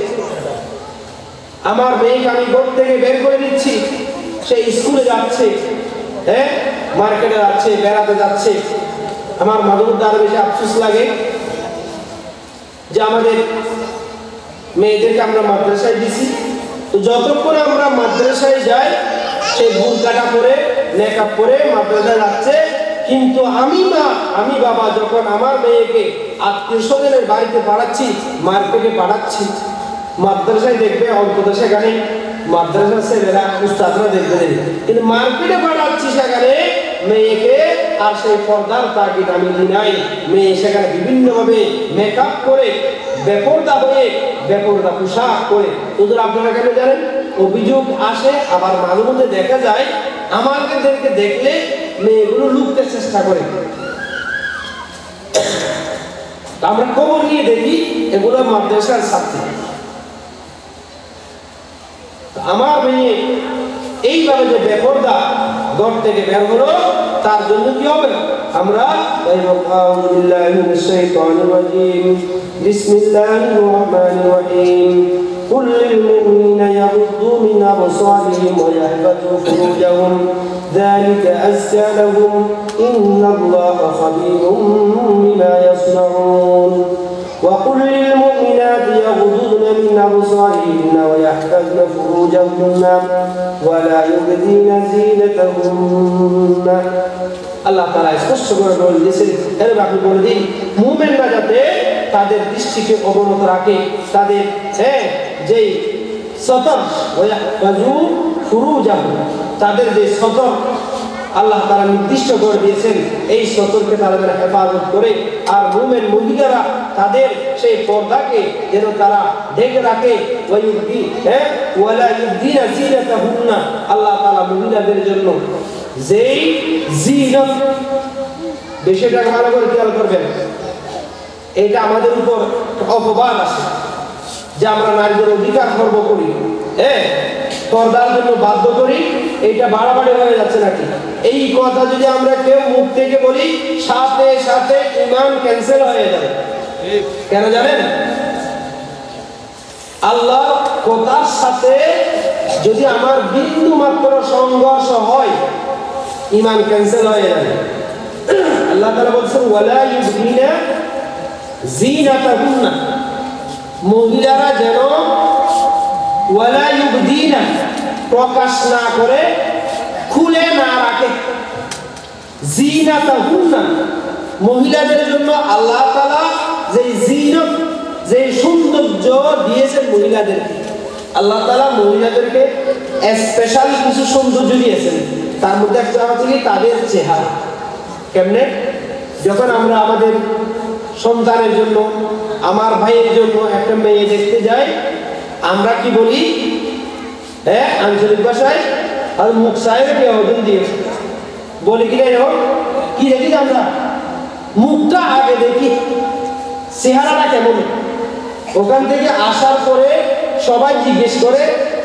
আমার মেয়েকে আমি ঘর থেকে বের করে দিচ্ছি, সে স্কুলে যাচ্ছে, মার্কেটে যাচ্ছে, বেড়াতে যাচ্ছে, আমার মাঝে মধ্যে আরো বেশি আফসোস লাগে যে আমাদের মেয়েদেরকে আমরা মাদ্রাসায় দিছি, তো যতক্ষণ আমরা মাদ্রাসায় যাই সেই বুরকাটা পরে নেকাব পরে মাদ্রাসায় যাচ্ছে, কিন্তু আমি বাবা যখন আমার মেয়েকে আত্মীয় স্বজনের বাড়িতে পাঠাচ্ছি, মার্কেটে পাঠাচ্ছি, মাদ্রাসায় দেখবে অন্তত সেখানে মাদ্রাসার ছেলেরা উস্তাদরা দেখবে, কিন্তু মার্কেটে পাঠাচ্ছি সেখানে মেয়েকে আর সেই পর্দার তাগিদ আমি দিই নাই। মেয়ে সেখানে বিভিন্নভাবে মেকআপ করে বেপরদা হয়ে বেপরদা পোশাক করে। ওদের আপনারা কেন জানেন? অভিযোগ আসে, আবার মাঝে মধ্যে দেখা যায় আমাদেরকে দেখলে মেয়েগুলো লুকতে চেষ্টা করে। আমরা খবর নিয়ে দেখি এগুলো মাদ্রাসার ছাত্র। আমার মেয়ে এইভাবে যে বেপরদা ঘর থেকে বের হলো, তার জন্য কি হবে? আমরা বিসমিল্লাহির রহমানির রহিম قل للمؤمنين يغضوا من أبصارهم ويحفظوا فروجهم ذلك أزكى لهم إن الله خبير بما يصنعون وقل للمؤمنات يغضضن من أبصارهن ويحفظن فروجهن ولا يبدين زينتهن আল্লাহ তাআলা স্পষ্ট করে বলেছেন, এর আপনি বলে দিন মুমিনরা যাতে তাদের দৃষ্টিকে অবনত রাখে, তাদের যেই সতর ওয়ায়াহফাজু ফুরুজাহুম, তাদের যে সতর আল্লাহ তাআলা নির্দিষ্ট করে দিয়েছেন, এই সতর্কে তারা যেন হেফাজত করে। আর মুমিন মহিলারা তাদের সেই পর্দাকে যেন তারা ঢেকে রাখে। ওয়ালা ইউবদিনা জিনাতাহুন্না, আল্লাহ তাআলা মহিলাদের জন্য যেই জিনত, বিষয়টাকে ভালো করে খেয়াল করবেন, এটা আমাদের উপর অপবাদ আসে যে আমরা নারীদের অধিকার খর্ব করি, পর্দার জন্য বাধ্য করি, এইটা বাড়াবাড়ি হয়ে যাচ্ছে নাকি? এই কথা যদি আমরা কেউ মুখ থেকে বলি, সাথে সাথে ঈমান ক্যান্সেল হয়ে যাবে। কেন জানেন? আল্লাহ কথার সাথে যদি আমার বিন্দু মাত্র সংঘর্ষ হয়, ঈমান ক্যান্সেল হয়ে যাবে। আল্লাহ তাআলা বলছেন ওয়ালা ইউবদিনা জিনাতাহুন্না, মহিলারা যেন ওয়ালা ইউবদিনা প্রকাশ না করে, খুলে না রাখে। জিনাতাহুন্না, মহিলাদের জন্য আল্লাহ তাআলা যে জিনত, যে সৌন্দর্য দিয়েছেন মহিলাদেরকে, আল্লাহ তাআলা মহিলাদেরকে স্পেশাল কিছু সৌন্দর্য দিয়েছেন। তার মধ্যে একটা হচ্ছে কি তাদের চেহারা। কেমনে? যখন আমরা আমাদের সন্তানের জন্য, আমার ভাইয়ের জন্য একটা মেয়ে দেখতে যাই, আমরা কি বলি? আঞ্চলিক ভাষায় আর মুখ সাহেবকে ওজন দিয়ে বলি কিনা, এরকম কি দেখি? আমরা মুখটা আগে দেখি, চেহারাটা কেমন। ওখান থেকে আসার পরে সবাই জিজ্ঞেস করে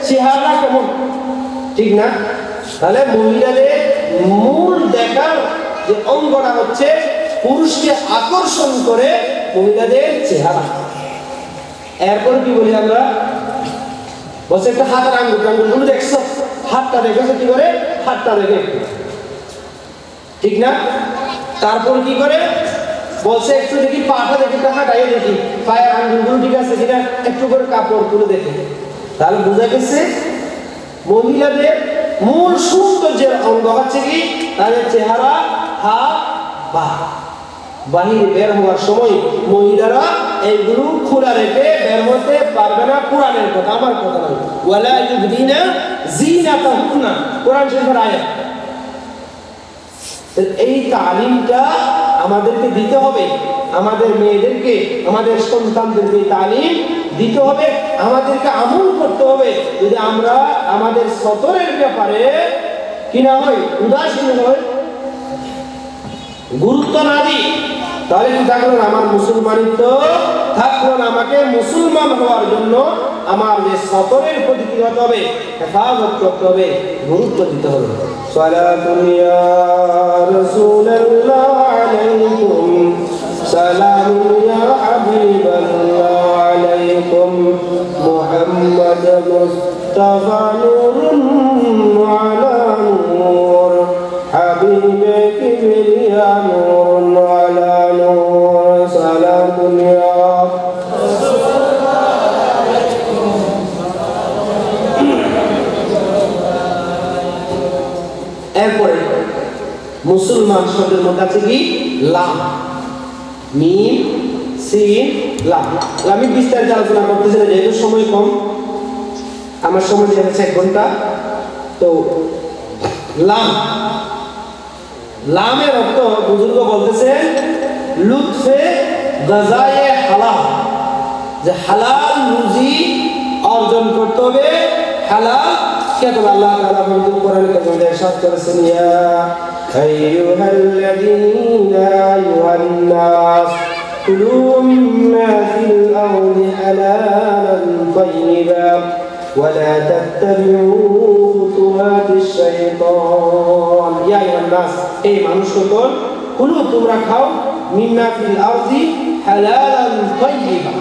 চেহারাটা কেমন, ঠিক না? তাহলে মহিলাদের মূল দেখার যে অঙ্গটা হচ্ছে পুরুষকে আকর্ষণ করে মহিলাদের চেহারা। এরপর কি বলি আমরা? বলছে একটা হাতের আঙ্গুল দেখছো, হাতটা দেখেছো, কি করে? হাতটা দেখে, ঠিক না? তারপর কি করে? বলছে একটু দেখি পাটা দেখি, হাঁটাই দেখি পায়ের আঙ্গুলগুলো ঠিক আছে কিনা, একটু করে কাপড় তুলে দেখে। তাহলে বোঝা গেছে মহিলাদের মূল সৌন্দর্যের অঙ্গ হচ্ছে কি তাদের চেহারা, হাত, পা। বাহিরে বের হওয়ার সময় মহিলারা এইগুলো খোলা রেখে বের হতে পারবে না। কোরআনের কথা, আমার কথা নয়। ওয়ালা ইউবদিনা জিনাতাহুন্না, কোরআন শরীফের আয়াত। এই তালিমটা আমাদেরকে দিতে হবে, আমাদের মেয়েদেরকে, আমাদের সন্তানদেরকে তালিম দিতে হবে, আমাদেরকে আমল করতে হবে। যদি আমরা আমাদের সতরের ব্যাপারে কি না হয়, উদাসীন হয়, গুরুত্ব না দিই, তাহলে কি থাকলো? আমার মুসলমানিত্ব থাকলো না। আমাকে মুসলমান হওয়ার জন্য আমার যে সতরের প্রতি কি হতে হবে? হেফাজত করতে হবে, গুরুত্ব দিতে হবে। সালাতুন ইয়া রাসূলুল্লাহ আলাইকুম, সালামুন ইয়া হাবিবাল্লাহ আলাইকুম, মুহাম্মদ মুস্তাফা নূরুন আলা নূর, হাবিব মুসলমান শব্দের মধ্যে আছে কি লাম, মিম সিন লাম। আমি বিস্তারিত আলোচনা করতেছি না, যেহেতু সময় কম, আমার সময় দিয়ে হচ্ছে 1 ঘন্টা। তো লাম, লামের অর্থ বুজুর্গ বলতেছে লুৎফে গাজায়ে হালাল, যে হালাল রুজি অর্জন করতে হবে। হালাল কেবল আল্লাহ তাআলা বলেন কোরআনে কারিমে ইরশাদ করেছেন, ইয়া আইয়ুহাল্লাযীনা আইয়ুহান নাস কুলু মিম্মা ফিল আরদি হালালান তাইয়্যিবান ওয়া লা তাত্তাবিউ খুতুওয়াতিশ শাইতান। ইয়া আইয়ুহান নাস, এই মানুষগণ, কুলু তোমরা খাও, মিম্মা ফিল আরদি হালালান তাইয়্যিবান,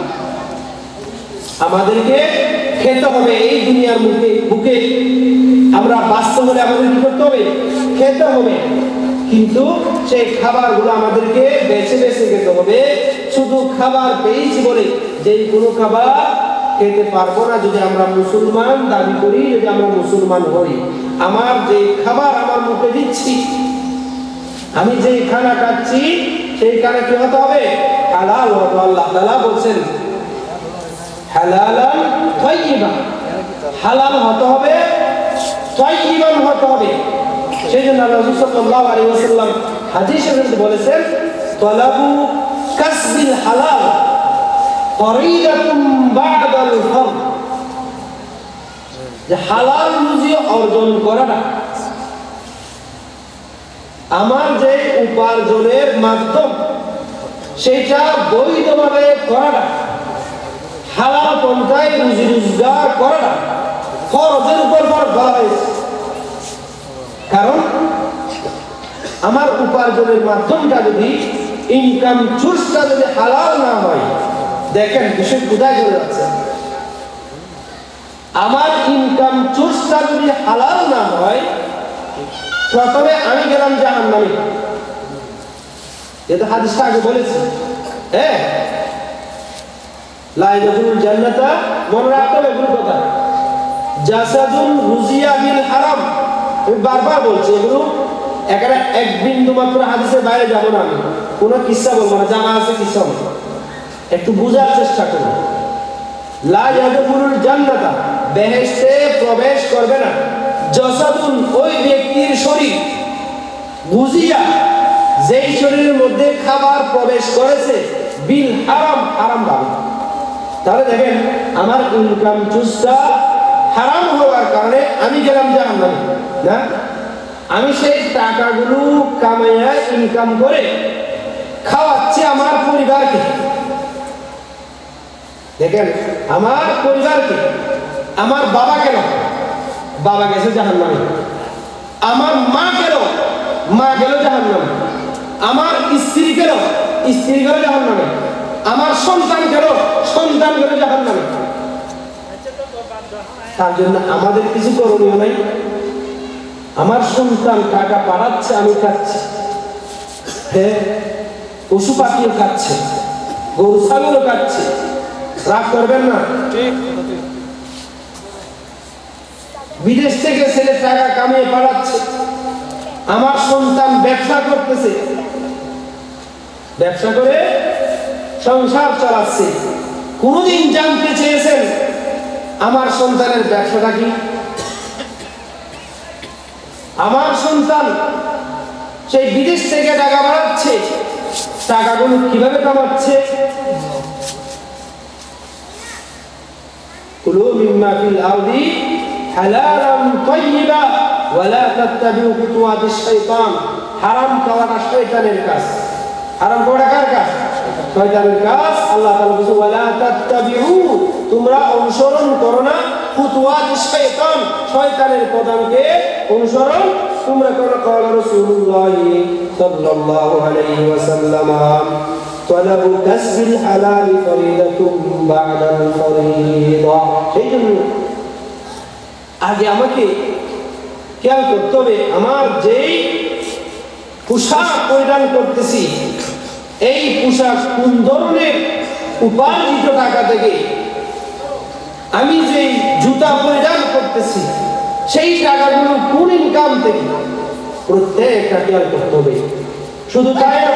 আমাদেরকে খেতে হবে। এই দুনিয়ার বুকে আমরা বাঁচতে হলে আমাদের কি করতে হবে? খেতে হবে। কিন্তু সেই খাবারগুলো আমাদেরকে বেছে বেছে খেতে হবে। শুধু খাবার পেয়েছি বলে যেই কোনো খাবার খেতে পারবো না যদি আমরা মুসলমান দাবি করি, যদি আমরা মুসলমান হই। আমার যে খাবার আমার মুখে দিচ্ছি, আমি যে খানা খাচ্ছি, সেই খানা কি হতে হবে? হালাল হতে হবে। আল্লাহ তাআলা বলছেন হালালান তাইয়্যিবান, হালাল হতে হবে, তাইয়্যিবান হতে হবে। সেজন্য রাসূল সাল্লাল্লাহু আলাইহি ওয়াসাল্লাম হাদিসে বলেছেন, তালাবু কাসবিল হালাল ফরিদাতুম বা'দাল ফরদ, যে হালাল রুজি অর্জন করাটা আমার যে উপার্জনের মাধ্যম, সেটা বৈধভাবে করাটা, হালাল পন্থায় রুজি রোজগার করাটা ফরজের উপর ফরজ বলা হয়েছে। কারণ আমার উপার্জনের মাধ্যমটা যদি, ইনকাম সোর্সটা যদি হালাল না হয়, দেখেন বিষয় কোথায় চলে যাচ্ছে। আমার ইনকাম সোর্সটা যদি হালাল না হয়, প্রথমে আমি গেলাম জাহান্নামে, যেটা হাদিসটা আগে বলেছি। হ্যাঁ, লা ইয়াদখুলুল জান্নাতা, মনে রাখতে হবে এগুলো কথা, জাসাদুন রুজিয়া বিল হারাম। আমি বারবার বলছি, এগুলো এখানে এক বিন্দু মাত্র হাদিসের বাইরে যাব না, আমি কোনো কিসসা বলবো না, জানা আছে কিসসা বলবো, একটু বুঝার চেষ্টা করুন। লা ইয়াদখুলুল জান্নাতা, বেহেশতে প্রবেশ করবে না, জাসাদুন ওই ব্যক্তির শরীর, গুজিয়া যেই শরীরের মধ্যে খাবার প্রবেশ করেছে, বিল হারাম, হারাম ভাবে। তাহলে দেখেন আমার ইনকাম সোর্সটা হারাম হওয়ার কারণে আমি গেলাম জাহান্নামে না। আমি সেই টাকাগুলো কামাইয়া ইনকাম করে খাওয়াচ্ছি আমার পরিবারকে। দেখেন আমার পরিবারকে, আমার বাবা কেন, বাবা গেছে জাহান্নামে, আমার মা গেল, মা গেল জাহান্নামে, আমার স্ত্রী গেল, স্ত্রী গেল জাহান্নামে, আমার সন্তান গেল, সন্তান গেল জাহান্নামে। তার জন্য আমাদের কিছু করণীয় নাই। আমার সন্তান টাকা পাঠাচ্ছে, আমি খাচ্ছি, হ্যাঁ, পশু পাখিও খাচ্ছে, গরু ছাগলও খাচ্ছে, রাগ করবেন না। বিদেশ থেকে ছেলে টাকা কামিয়ে পাঠাচ্ছে, আমার সন্তান ব্যবসা করতেছে, ব্যবসা করে সংসার চালাচ্ছে। কোনদিন জানতে চেয়েছেন আমার সন্তানের ব্যবসাটা কি? আমার সন্তান সেই বিদেশ থেকে টাকা পাঠাচ্ছে, টাকাগুলো কিভাবে কামাচ্ছে? কুলু মিম্মা ফিল আরদি হালালান তাইয়্যিবা ওয়া লা তাত্তাবিউ খুতুওয়াতিশ শাইতান। হারাম খাওয়াটা শয়তানের কাজ। হারাম খাওয়াটা কার কাজ? শয়তানের কাজ। আল্লাহ তাআলা বলেন ওয়া লা তাত্তাবিউ, তোমরা অনুসরণ করো না, খুতুওয়াতিশ শাইতান, শয়তানের পদাঙ্কে অনুসরণ তোমরা করো। قال رسول الله صلى الله عليه وسلم طلب كسب الحلال فريضة بعد الفريضة। সেইজন্য আগে আমাকে খেয়াল করতে হবে, আমার যেই পোশাক পরিধান করতেছি, এই পোশাক কোন ধরনের উপার্জিত টাকা থেকে, আমি যেই জুতা পরিধান করতেছি সেই টাকাগুলো কোন ইনকাম থেকে, প্রত্যেকটা খেয়াল করতে হবে। শুধু তাই না,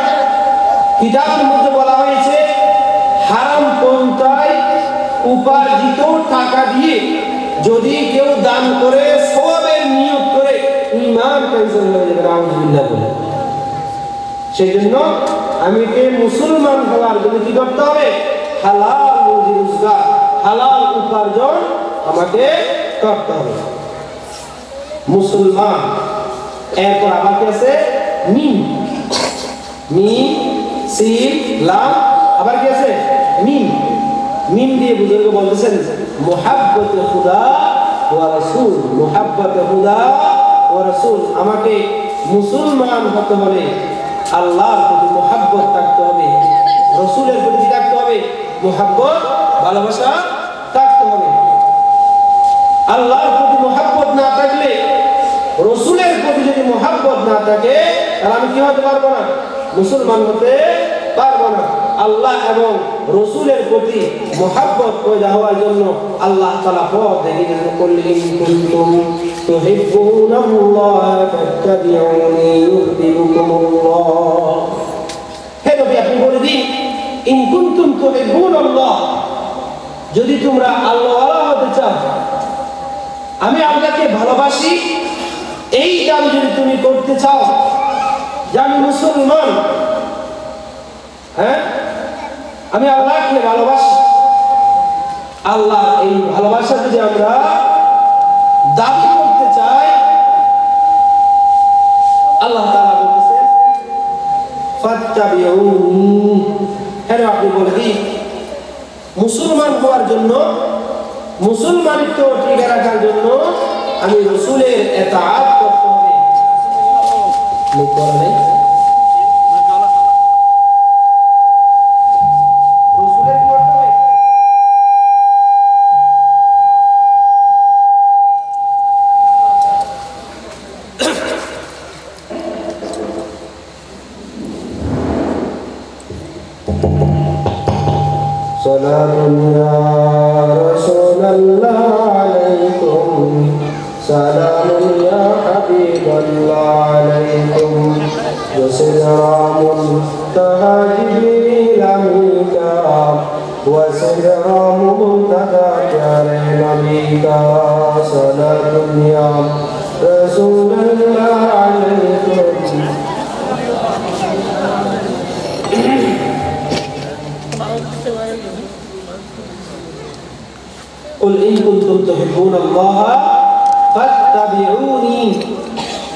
কিতাবের মধ্যে বলা হয়েছে হারাম পন্থায় উপার্জিত টাকা দিয়ে যদি কেউ দান করে সওয়াবের নিয়ত করে, ঈমান ক্যান্সেল হয়ে যাবে, আউযুবিল্লাহ বলে। সেই জন্য আমাকে মুসলমান হওয়ার জন্য কি করতে হবে? হালাল রুজি রোজগার, হালাল উপার্জন আমাকে করতে হবে। মুসলমান। এরপর আবার কি আছে? মিম, মিম সিন লাম, আবার কি আছে? মিম। মিম দিয়ে বুজুর্গ বলতেছেন মুহাব্বতে খুদা ওয়া রাসূল, মুহাব্বতে খুদা ওয়া রাসূল। আমাকে মুসলমান হতে হলে আল্লাহর প্রতি মুহাব্বত থাকতে হবে, রাসূলের প্রতি থাকতে হবে মুহাব্বত, ভালোবাসা থাকতে হবে। আল্লাহর প্রতি মুহাব্বত না থাকলে, রাসূলের প্রতি যদি মুহাব্বত না থাকে, তাহলে আমি কি হতে পারবো না? মুসলমান হতে পারবো না। আল্লাহ এবং রাসূলের প্রতি মুহাব্বত পয়দা হওয়ার জন্য আল্লাহ তাআলা পথ দেখিয়ে দিলেন, কুল ইন কুনতুম তুহিব্বুনাল্লাহ ফাত্তাবিউনি ইউহিব্বুকুমুল্লাহ। হে নবী, আপনি বলে দিন, ইন কুনতুম তুহিব্বুনাল্লাহ, যদি তোমরা আল্লাহওয়ালা হতে চাও, আমি আল্লাহকে ভালোবাসি, এই দাবি যদি তুমি করতে চাও যে আমি মুসলমান, হ্যাঁ, আমি আল্লাহকে ভালোবাসি, আল্লাহ এই ভালোবাসা যদি আমরা দাবি করতে চাই, আল্লাহ তাআলা বলেছেন ফাত্তাবিউনি। হ্যাঁ, আপনি বলে দিন, মুসলমান হওয়ার জন্য, মুসলমানিত্ব টিকে রাখার জন্য আমি রাসূলের ইতাআত করতে হবে। Salam ya Rasulullah alaikum, salam ya Habiballah alaikum, wasiramun tahajibin amika, wasiramun tahajare nabika, salam ya Rasulullah alaikum. Cool in কুনতুম তুহিব্বুনাল্লাহ ফাত্তাবিউনি।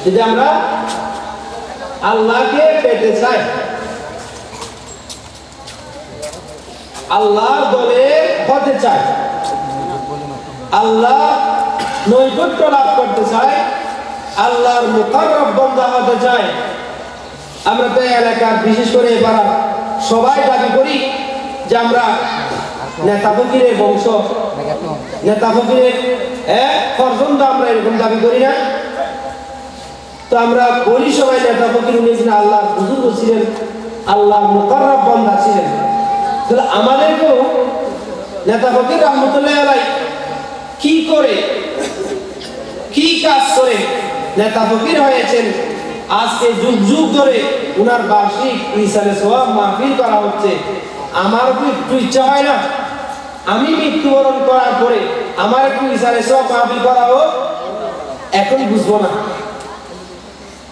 যদি আমরা আল্লাহকে পেতে চাই, আল্লাহর দলে হতে চাই, আল্লাহ নৈকট্য লাভ করতে চাই, আল্লাহর মুকাররব বান্দা হতে চাই, আমরা তো এলাকার বিশেষ করে এবার সবাই দাবি করি যে আমরা নেতা ফকিরের বংশ, নেতা ফকিরের ফরজন্দ, আমরা এরকম দাবি করি না? তো আমরা বলি সবাই নেতা ফকির উনি ছিলেন আল্লাহর বুজুর্গ ছিলেন, আল্লাহর মুকাররব বান্দা ছিলেন। তাহলে আমাদেরকেও নেতা ফকির রাহমাতুল্লাহ আলাইহি কি করে, কি কাজ করে নেতা ফকির হয়েছেন? আজকে যুগ যুগ ধরে উনার বার্ষিক ইসালে সওয়াব মাহফিল করা হচ্ছে। আমার কি একটু ইচ্ছা হয় না আমি মৃত্যুবরণ করার পরে আমার একটু ইসালে সওয়াব মাহফিল করা হোক? এখন বুঝবো না,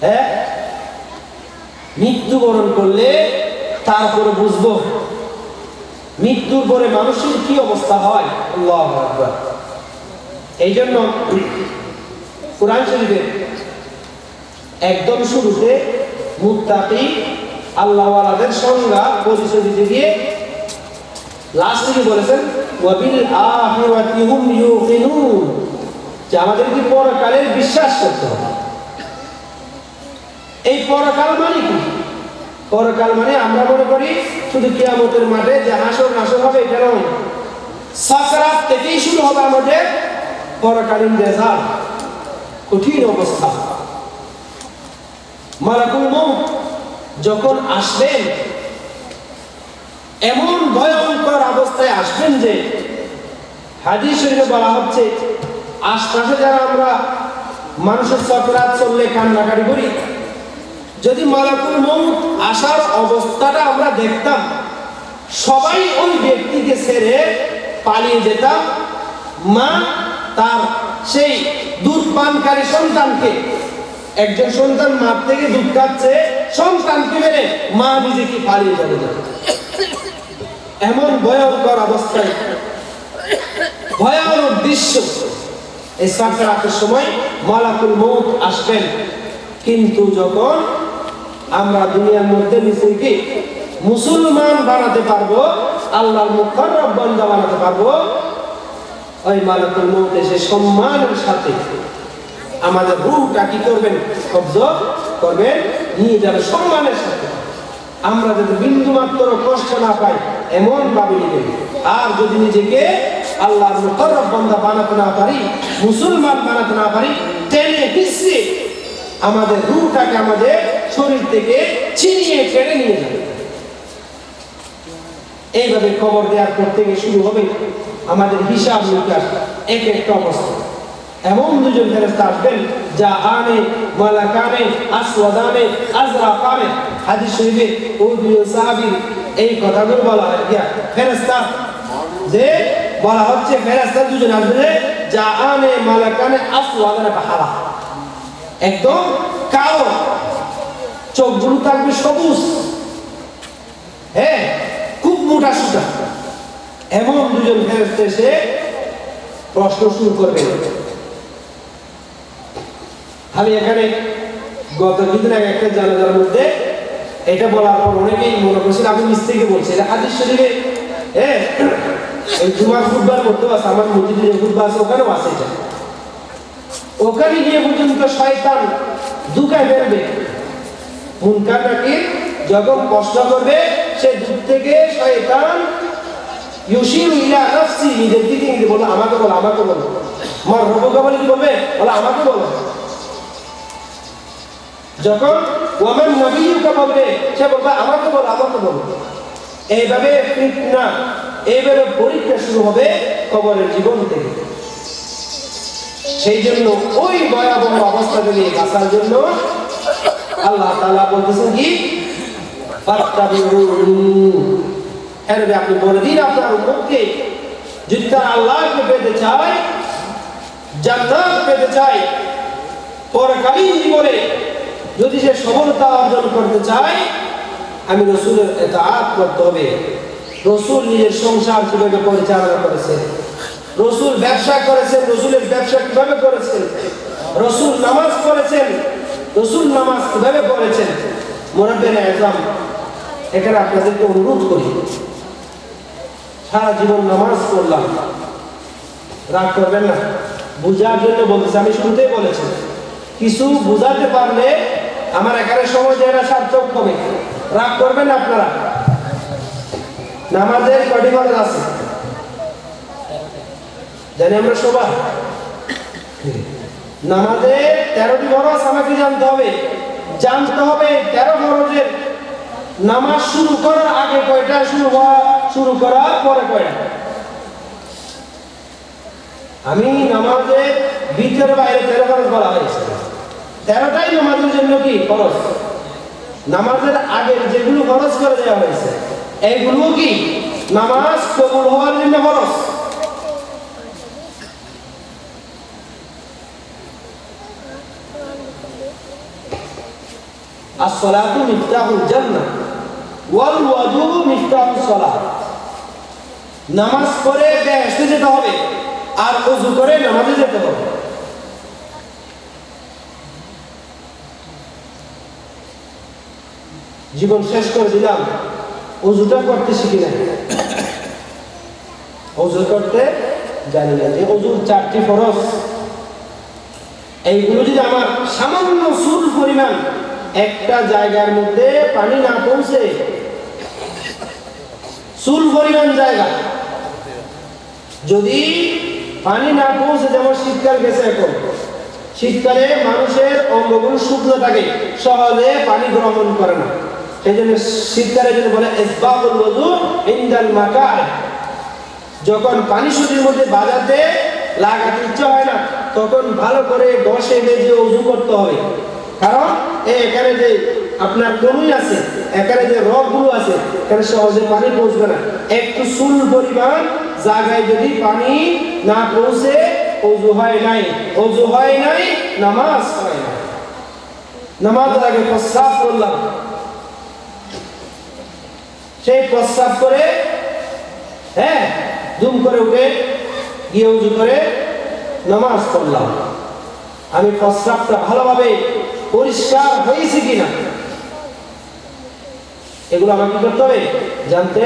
হ্যাঁ, মৃত্যুবরণ করলে তারপরে বুঝবো মৃত্যুর পরে মানুষের কি অবস্থা হয়। আল্লাহু আকবার। এই জন্য কুরআন শরীফের একদম শুরুতে মুত্তাকি আল্লাহওয়ালাদের সংজ্ঞা পরিচয় দিতে গিয়ে লাস্ট থেকে বলেছেন ওয়া বিল আখিরাতি হুম ইউকিনুন, যে আমাদেরকে পরকালের বিশ্বাস করতে হবে। এই পরকাল মানে কি? পরকাল মানে আমরা মনে করি শুধু কিয়ামতের মাঠে যে হাসর নাসর হবে এটা নয়, সাকরাত থেকেই শুরু হবে আমাদের পরকালীন রেজাল্ট, কঠিন অবস্থা। মালাকুল মউত যখন আসবেন এমন ভয়ঙ্কর অবস্থায় আসবেন যে হাদিস শরীফে বলা হচ্ছে, আশপাশে যারা আমরা মানুষের সাকরাত চললে কান্নাকাটি করি, যদি মালাকুল মউত আসার অবস্থাটা আমরা দেখতাম, সবাই ওই ব্যক্তিকে ছেড়ে পালিয়ে যেতাম। মা তার সেই দুধ পানকারী সন্তানকে, একজন সন্তান মার থেকে দুধ খাচ্ছে, সন্তানকে মেরে মা নিজেকে পালিয়ে চলে যাবে। এমন ভয়ঙ্কর অবস্থায়, ভয়ানক দৃশ্য। এই সাকরাতের সময় মালাকুল মউত আসবেন। কিন্তু যখন আমরা দুনিয়ার মধ্যে নিজেকে মুসলমান বানাতে পারবো, আল্লাহর মুকাররব বান্দা বানাতে পারবো, ওই মালাকুল মউত এসে সম্মানের সাথে আমাদের রূহটা কি করবেন? কবজ করবেন, নিয়ে যাবে সম্মানের সাথে। আমরা যদি বিন্দু মাত্র কষ্ট না পাই এমন ভাবে নিবেন। আর যদি নিজেকে আল্লাহর মুকাররব বান্দা বানাতে না পারি, মুসলমান বানাতে না পারি, টেনে হিসে আমাদের রূহটাকে আমাদের শরীর থেকে ছিনিয়ে কেড়ে নিয়ে যাবে। এইভাবে খবর দেওয়ার পর থেকে শুরু হবে আমাদের হিসাব নিকাশ, এক একটা অবস্থা। এমন দুজন ফেরেশতা আসবেন, যা আনে মালাকানে আসওয়াদানে আজরাকানে। হাদিস শরীফে ওই দুজন সাহাবীর এই কথাগুলো বলা হয়। ফেরেশতা যে বলা হচ্ছে, ফেরেশতা দুজন আসবে, যা আনে মালাকানে আসওয়াদানে বাহারা, একদম কালো, চোখগুলো থাকবে সবুজ, হ্যাঁ, খুব মোটা সুতা। এমন দুজন ফেরেশতা এসে প্রশ্ন শুরু করবে। আমি এখানে গত কিছুদিন আগে একটা জানাজার মধ্যে এটা বলার পর অনেকেই মনে করছেন আমি মিস্টেকে বলছি। এটা হাদিস শরীফে, হ্যাঁ, এই জুমার খুতবার করতে আছে, আমার মসজিদে যে খুতবা আছে ওখানেও আছে। এটা ওখানে গিয়ে পর্যন্ত শয়তান দুকায় ফেলবে। মুনকার নাকির যখন প্রশ্ন করবে, সে দূর থেকে শয়তান ইউশিরু ইলা নাফসি, নিজের দিকে নিজে বলবে, আমাকে বলো, আমাকে বলো। আমার রবকে বলে কি বলবে? বলে আমাকে বলো। যখন ওয়ামান নবিয়্যুকা বলবে, সে বলবে আমাকে বলো, আমাকে বলো। এইভাবে ফিতনা, এইভাবে পরীক্ষা শুরু হবে কবরের জীবন থেকে। সেই জন্য ওই ভয়াবহ অবস্থা থেকে বাঁচার জন্য আল্লাহ তাআলা বলতেছেন কি, আপনি বলে দিন আপনার উম্মতকে, যদি তারা আল্লাহকে পেতে চায়, জান্নাত পেতে চায়, পরকালীন জীবনে যদি সে সফলতা অর্জন করতে চায়, আমি রাসূলের ইতাআত করতে হবে। রাসূল নিজের সংসার কিভাবে পরিচালনা করেছেন, রাসূল ব্যবসা করেছেন, রাসূলের ব্যবসা কিভাবে করেছেন, রাসূল নামাজ পড়েছেন, রাসূল নামাজ কিভাবে পড়েছেন। মুরাব্বিয়ানে আযম, এখানে আপনাদেরকে অনুরোধ করি, সারা জীবন নামাজ পড়লাম, রাগ করবেন না, বুঝার জন্য বলতেছি। আমি শুরুতেই বলেছি, কিছু বুঝাতে পারলে আমার এখানে সময় দেওয়াটা সার্থক হবে। রাগ করবেন না আপনারা। নামাজের কয়টি ফরজ আছে জানি আমরা সবাই? নামাজে 13টি ফরজ আমাকে জানতে হবে। 13 ফরজের নামাজ শুরু করার আগে কয়টা, শুরু করার পরে কয়টা। আমি নামাজের ভিতরে বাইরে 13 ফরজ বলা হয়েছে। 13টাই নামাজের জন্য কি ফরজ। নামাজের আগের যেগুলো ফরজ করে দেওয়া হয়েছে, এইগুলো কি নামাজ কবুল হওয়ার জন্য ফরজ। as-salatu miftahul jannah wal wudu miftahus salat। নামাজ পড়ে বেহেশতে যেতে হবে, আর ওযু করে নামাজে যেতে হবে। জীবন শেষ করে দিলাম, ওযুটা করতে শিখি নাই, ওযু করতে জানি না। যে ওযুর 4টি ফরজ, এইগুলো যদি আমার সামান্য চুল পরিমাণ একটা জায়গার মধ্যে পানি না পৌঁছে, চুল পরিমাণ জায়গা যদি পানি না পৌঁছে, যেমন শীতকাল গেছে, এখন শীতকালে মানুষের অঙ্গগুলো শুকনো থাকে, সহজে পানি গ্রহণ করে না। সেই জন্য শীতকালে যদি বলে ইসবাগুল ওযু ইনদাল মাকার, যখন পানি শরীরের মধ্যে বাজাতে লাগাতে ইচ্ছা হয় না, তখন ভালো করে বসে বেজে ওযু করতে হবে। কারণ এখানে যে আপনার কোনই আছে, এখানে যে রগগুলো আছে এখানে সহজে পানি পৌঁছবে না। একটু চুল পরিমাণ জায়গায় যদি পানি না পৌঁছে ওযু হয় নাই, ওযু হয় নাই, নামাজ হয় না। নামাজের আগে প্রস্রাব করলাম, সেই প্রস্রাব করে দুম করে উঠে গিয়ে উযু করে নামাজ পড়লাম। আমি প্রস্রাবটা ভালোভাবে পরিষ্কার হয়েছে কিনা এগুলো আমাকে করতে হবে জানতে।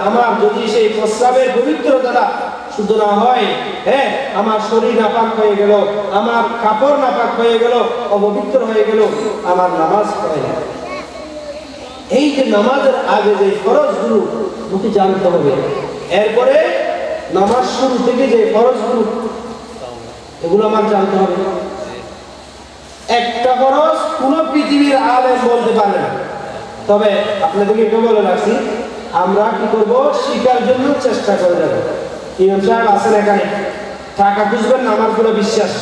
আমার যদি সেই প্রস্রাবের পবিত্রতা শুদ্ধ না হয়, আমার শরীর নাপাক হয়ে গেল, আমার কাপড় নাপাক হয়ে গেল, অপবিত্র হয়ে গেল, আমার নামাজ হয় না। এই যে নামাজের আগে যে ফরজগুলো মুখে জানতে হবে, এরপরে নামাজ শুরু থেকে যে ফরজগুলো এগুলো আমার জানতে হবে। একটা ফরজ কোন পৃথিবীর আলেম বলতে পারে না। তবে আপনাদেরকে একটু বলে রাখছি, আমরা কি করব, শিকার জন্য চেষ্টা করে যাব। ইমাম সাহেব আছেন এখানে, টাকা খুঁজবেন না, আমার পুরো বিশ্বাস।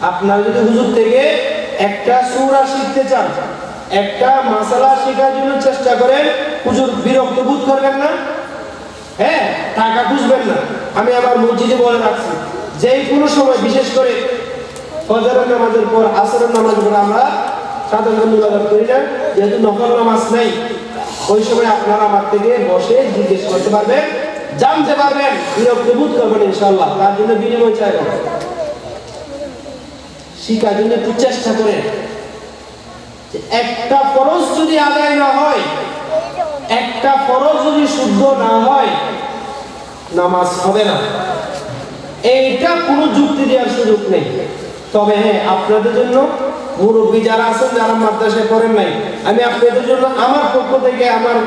আপনারা যদি হুজুর থেকে একটা সূরা শিখতে চান, একটা মাসালা শেখার জন্য চেষ্টা করেন, হুজুর বিরক্ত বোধ করবেন না, টাকা খুঁজবেন না। আমি আবার মসজিদে বলে রাখছি, যে কোনো সময়, বিশেষ করে ফজরের নামাজের পর, আসরের নামাজের পর আমরা সাধারণত মুনাজাত করি না, যেহেতু নফল নামাজ নাই, ওই সময় আপনারা আমার থেকে বসে জিজ্ঞেস করতে পারবেন, জানতে পারবেন, বিরক্ত বোধ করবেন ইনশাআল্লাহ। তার জন্য বিনিময় চাইব, শিখার জন্য একটু চেষ্টা করেন। একটা ফরজ যদি আদায় না হয়, একটা ফরজ যদি শুদ্ধ না হয়, নামাজ হবে না। এইটা কোনো যুক্তি দেওয়ার সুযোগ নেই। তবে আপনাদের জন্য, মুরব্বী যারা আছেন, যারা মাদ্রাসায় পড়েন নাই, আমি আপনাদের জন্য আমার পক্ষ থেকে আমার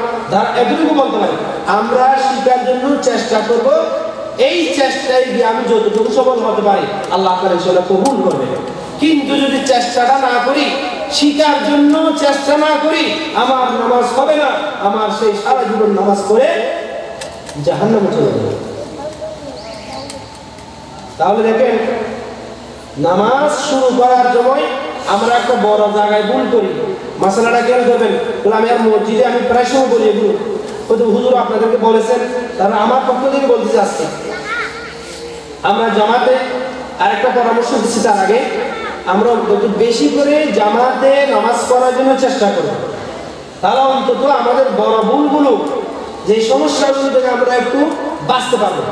এতটুকু বলতে পারি, আমরা শিখার জন্য চেষ্টা করব। এই চেষ্টায় গিয়ে আমি যতটুকু সফল হতে পারি, আল্লাহ তাআলা ইনশাআল্লাহ কবুল করবেন। কিন্তু যদি চেষ্টাটা না করি, শিখার জন্য চেষ্টা না করি, আমার নামাজ হবে না। আমার সেই সারা জীবন নামাজ পড়ে জাহান্নামে চলে যাবে। তাহলে দেখেন, নামাজ শুরু করার সময় আমরা একটা বড় জায়গায় ভুল করি। মাসালাটা কেন করবেন, আমি আর মসজিদে আমি প্রায় সময় বলি এগুলো, হয়তো হুজুর আপনাদেরকে বলেছেন, তারা আমার পক্ষ থেকে বলতে চাচ্ছে, আমরা জামাতে আরেকটা পরামর্শ দিচ্ছি। তার আগে আমরা একটু বেশি করে জামাতে নামাজ পড়ার জন্য চেষ্টা করব, তাহলে অন্তত আমাদের বড় ভুলগুলো, যে সমস্যাগুলো থেকে আমরা একটু বাঁচতে পারবো।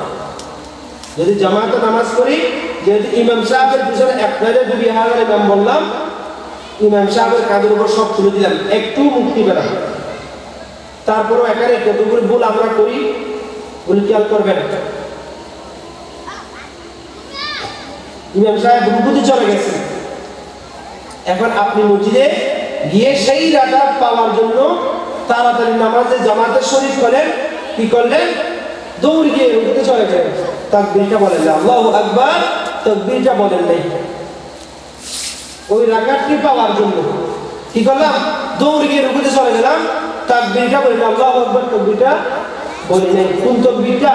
যদি জামাতে নামাজ পড়ি, যেহেতু ইমাম সাহেবের পিছনে আপনাদের 2000 ইমাম বললাম, ইমাম সাহেবের কাঁধের উপর সব তুলে দিলাম, একটু মুক্তি পেলাম। তারপরেও এখানে কতগুলো ভুল আমরা করি, ভুল খেয়াল করবেন। ইমাম সাহেব রুকুতে চলে গেছেন, এখন আপনি মসজিদে গিয়ে সেই রাকাত পাওয়ার জন্য তাড়াতাড়ি নামাজে জামাতে শরীক করেন, কি করলেন, দৌড় গিয়ে রুকুতে চলে গেলেন, তাকবীরটা বলেন না, আল্লাহু আকবার, তাকবীরটা বলেন নাই। ওই রাকাতটি পাওয়ার জন্য কি করলাম, দৌড় গিয়ে রুকুতে চলে গেলাম, তাকবীরটা বলেন, আল্লাহু আকবার, তাকবীরটা বলেন নাই। কোন তাকবীরটা,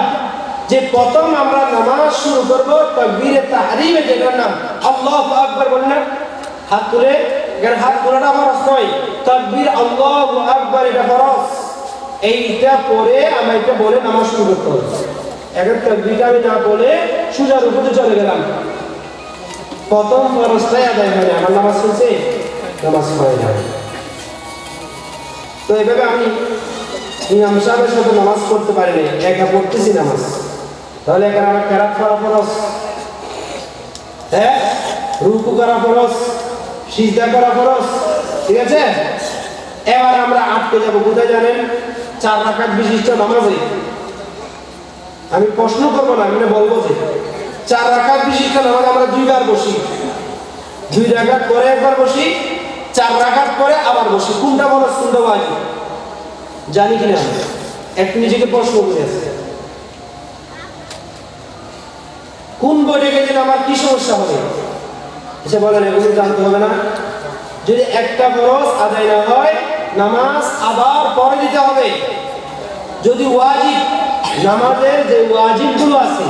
যে প্রথম আমরা নামাজ শুরু করব, তাকবীরে তাহরিমে, যেটার নাম আল্লাহু আকবার বলেন না, হাত তুলে, এখানে হাত তোলাটা ফরজ নয়, তাকবীর আল্লাহু আকবার এটা ফরজ। এইটা পরে আমরা এটা বলে নামাজ শুরু করতে হবে। এখন তাকবীরটা আমি না বলে সোজা রুকুতে চলে গেলাম, প্রথম ফরজটাই আদায় হয় না, আমার নামাজ চলছে, নামাজ হয় না। তো এইভাবে আমি ইমাম সাহেবের সাথে নামাজ পড়তে পারি না, একা পড়তেছি নামাজ, তাহলে এখানে আমার কেরাত করা ফরজ, রুকু করা ফরজ, সিজদা করা ফরজ, ঠিক আছে। এবার আমরা আটকে যাবো কোথায় জানেন, 4 রাকাত বিশিষ্ট নামাজে। আমি প্রশ্ন করবো না, আমি বলবো যে 4 রাকাত বিশিষ্ট নামাজ আমরা 2 বার বসি, 2 রাকাত পরে একবার বসি, 4 রাকাত পরে আবার বসি। কোনটা ফরজ, কোনটা ওয়াজিব জানি কিনা, একটু নিজেকে প্রশ্ন করে আছে। কোন বইটা গেলে আমার কি সমস্যা হবে, এসে বলেন, এগুলো জানতে হবে না। যদি একটা ফরজ আদায় না হয়, নামাজ আবার পরে দিতে হবে। যদি ওয়াজিব, নামাজের যে ওয়াজিবগুলো আছে,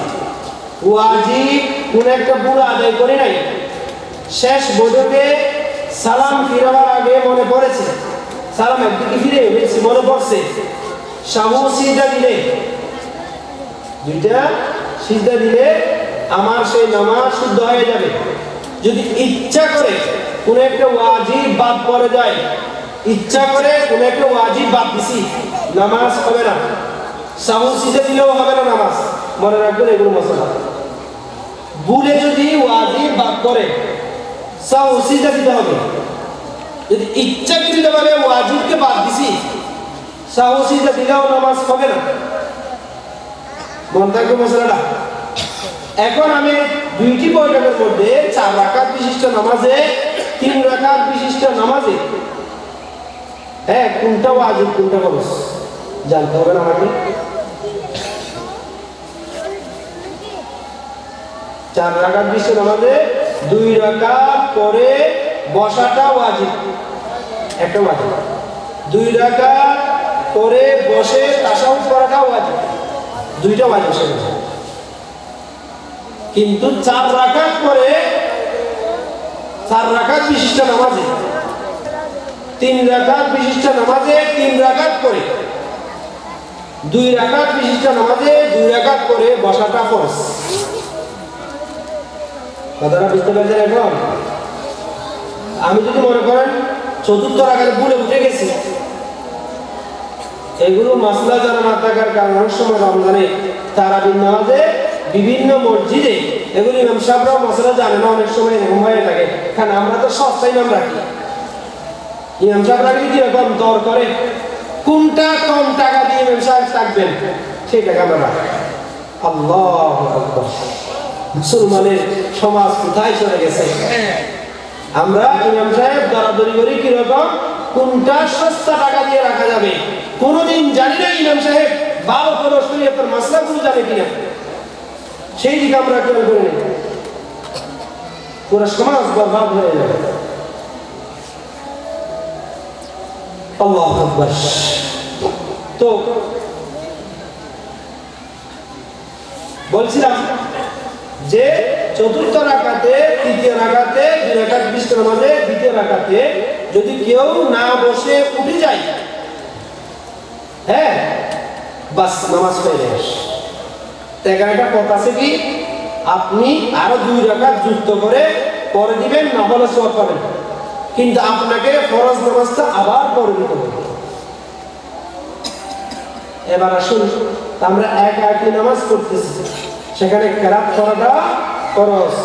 ওয়াজিব কোন একটা পুরো আদায় করে নাই, শেষ বৈঠকে সালাম ফিরাবার আগে মনে পড়েছে, সালাম একদিকে ফিরে গেছি মনে পড়ছে, সাহু সিজদা দিলে, দুইটা সিজদা দিলে আমার সেই নামাজ শুদ্ধ হয়ে যাবে। যদি ইচ্ছা করে কোনো একটা ওয়াজিব বাদ পড়ে যায়, ইচ্ছা করে কোনো একটা ওয়াজিব বাদ দিছি, নামাজ হবে না। সাহু সিজদা দিলেও হবে না নামাজ। মনে রাখবেন এগুলো মশলা। ভুলে যদি ওয়াজিব বাদ করে সাহু সিজদা দিতে হবে। যদি ইচ্ছাকৃতভাবে ওয়াজিবকে বাদ দিছি, সাহু সিজদা দিলেও নামাজ হবে না। মনে থাকবে মশলাটা। এখন আমি দুইটি বৈঠকের মধ্যে 4 রাকাত বিশিষ্ট নামাজে, 3 রাকাত বিশিষ্ট নামাজে, হ্যাঁ কোনটা ওয়াজিব কোনটা ফরজ জানতে হবে না আমাকে। 4 রাকাত বিশিষ্ট নামাজে 2 রাকাত পরে বসাটা ওয়াজিব, একটা ওয়াজিব। 2 রাকাত পরে বসে তাশাহুদ করাটা ওয়াজিব, দুইটা ওয়াজিব সেটা। কিন্তু 4 রাকাত পরে 4 রাকাত বিশিষ্ট নামাজে, 3 রাকাত বিশিষ্ট নামাজে 3 রাকাত পরে, 2 রাকাত বিশিষ্ট নামাজে 2 রাকাত পরে বসাটা ফরজ। কথাটা বুঝতে পারছেন? এখন আমি যদি মনে করেন 4র্থ রাকাতে ভুলে উঠে গেছি, এগুলো মাসলা জানা না থাকার কারণে অনেক সময় রমজানে তারাবির নামাজে বিভিন্ন মসজিদে এগুলি ইমাম সাহেবরাও মশলা জানে না, অনেক সময় এরকম হয়ে থাকে। কারণ আমরা তো সস্তা ইমাম রাখি, ইমাম সাহেবরা কিরকম দর করে, কোনটা কম টাকা দিয়ে ইমাম সাহেব থাকবেন সেই টাকা আমরা রাখি। আল্লাহু আকবার! মুসলমানের সমাজ কোথায় চলে গেছে? আমরা ইমাম সাহেব দরাদরি করি কিরকম, কোনটা সস্তা টাকা দিয়ে রাখা যাবে। কোনোদিন জানি না ইমাম সাহেব ভালো করে শরীয়তের মাসলাগুলো জানে কিনা, সেই দিকে আমরা খেয়াল করে নিই, পুরো সমাজ বরবাদ হয়ে যাবে। আল্লাহু আকবার! তো বলছিলাম যে 4র্থ রাকাতে, 3য় রাকাতে, 2 রাকাত বিশিষ্ট নামাজে 2য় রাকাতে যদি কেউ না বসে উঠে যায়, হ্যাঁ বাস নামাজ হয়ে যায়। এখানে একটা কথা আছে কি, আপনি আরো 2 রাকাত যুক্ত করে পরে দিবেন, না হলে সওয়াব পাবেন। কিন্তু আপনাকে ফরজ নামাজটা আবার পরে দিতে হবে। এবার আসুন, আমরা একই নামাজ পড়তেছি, সেখানে কেরাত পড়াটা ফরজ।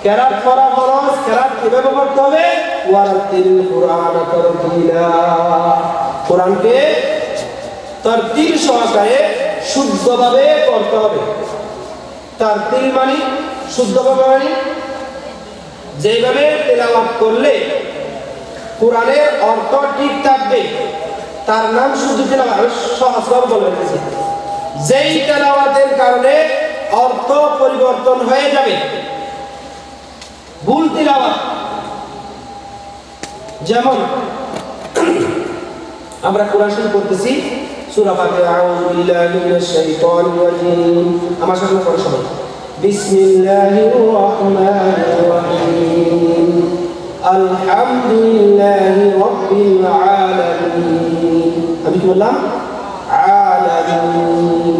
কেরাত পড়া ফরজ। কেরাত কিভাবে পড়তে হবে? ওয়ারাতিল কুরআন তারতিলা। কোরআনকে তারতিল সহকারে শুদ্ধভাবে পড়তে হবে। তারতিল মানে শুদ্ধভাবে, মানে যেভাবে তেলাওয়াত করলে কোরআনের অর্থ ঠিক থাকবে তার নাম শুদ্ধ তেলাওয়াত। সহজভাবে বলে রেখেছি, যেই তেলাওয়াতের কারণে অর্থ পরিবর্তন হয়ে যাবে, ভুল তেলাওয়াত। যেমন আমরা কোরআন শরীফ পড়তেছি, সূরা ফাতিহা, আউযু বিল্লাহি মিনাশ শাইতানির রাজীম, আমার সাথে পড়ো সবাই। বিসমিল্লাহির রহমানির রহিম, আলহামদুলিল্লাহি রাব্বিল আলামিন। আমি কি বললাম? আলামিন।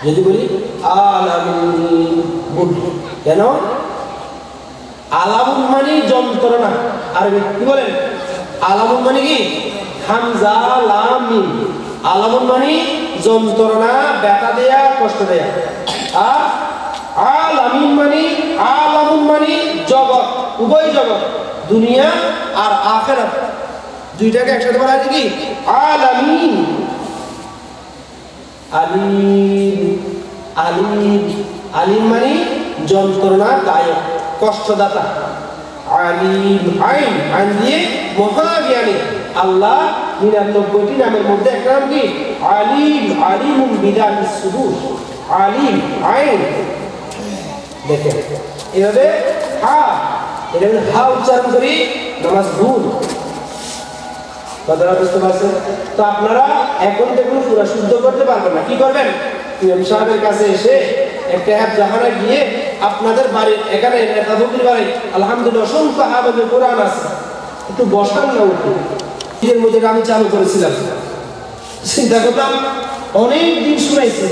যদি বলি আলামিন, ভুল। কেন? আলামুন মানে যন্ত্রণা। আরবি কি বলেন? আলামুন মানে কি? হামজা লাম মিম। আলামুন মানে যন্ত্রণা, ব্যথা দেয়া, কষ্ট দেয়া। আর আলামিন মানে, আলামুন মানে জগৎ, উভয় জগৎ, দুনিয়া আর আখিরাত, দুইটাকে একসাথে বলা হয় কি? আলামিন। আলিম, আলিম, আলিম মানে যন্ত্রণা দায়ক, কষ্টদাতা। আলিম, আইন, আইন দিয়ে মহাজ্ঞানী। আল্লাহ 99টি নামের মধ্যে একটা নাম কি? আলিম। আলিমুন বিযাতিস সুদূর। আলিম, আইন। দেখেন এভাবে হা, এভাবে হা উচ্চারণ করি, নামাজ ভুল। কথাটা বুঝতে পারছেন? তো আপনারা এখন দেখুন পুরো শুদ্ধ করতে পারবেন না, কি করবেন? ইমাম সাহেবের কাছে এসে একটা জাহানা গিয়ে আপনাদের বাড়ির এখানে নেতা ফকির বাড়ি আলহামদুলিল্লাহ অসংখ্য হাফেজে কোরআন আছে, একটু বসান না উঠে। এর মধ্যে আমি চালু করেছিলাম, চিন্তা করলাম অনেক দিন শুনাইছে,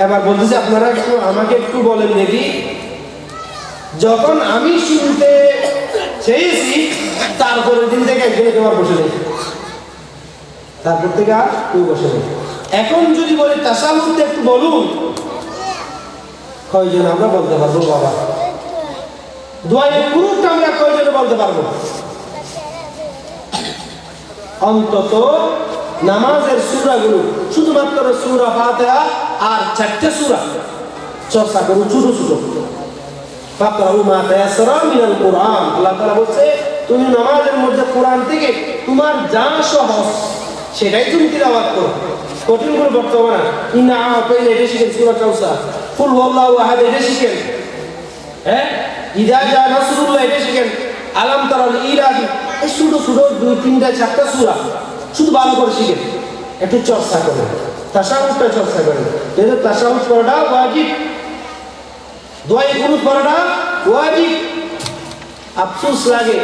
এবার বলতেছে আপনারা একটু আমাকে একটু বলেন দেখি। যখন আমি শুনতে চেয়েছি তারপরের দিন থেকে একদিন একেবারে বসে নেই, তারপর থেকে আর কেউ বসে নেই। এখন যদি বলি তাশাহুদ একটু বলুন, কয়জন আমরা বলতে পারবো বাবা? দোয়ায়ে কুনুত আমরা কয়জন বলতে পারবো? অন্তত নামাজের সূরাগুলো শুধুমাত্র সূরা ফাতিহা আর 4টা সূরা চর্চা করুন, ছোট ছোট। ফাকরাউ মা তায়াসসারা মিনাল কুরআন, আল্লাহ তাআলা বলছে তুমি নামাজের মধ্যে কোরআন থেকে তোমার যা সহজ সেটাই তুমি তিলাওয়াত করো, কঠিন করে পড়তে হবে না। ইন্না আ'তাইনা এটা শিখেন সূরা কাউসার, কুল হুয়াল্লাহু আহাদ এটা শিখেন, হ্যাঁ ইযা জা নাসরুল্লাহ এটা শিখেন, আলাম তারাল ইলাহি, এই ছোট ছোট 2, 3টা 4টা সূরা শুধু ভালো করে শিখেন, একটু চর্চা করেন, তাশাহুদটা চর্চা করেন। যেহেতু তাশাহুদ পড়াটা ওয়াজিব, দোয়ায়ে কুনুত পড়াটা ওয়াজিব। আফসোস লাগে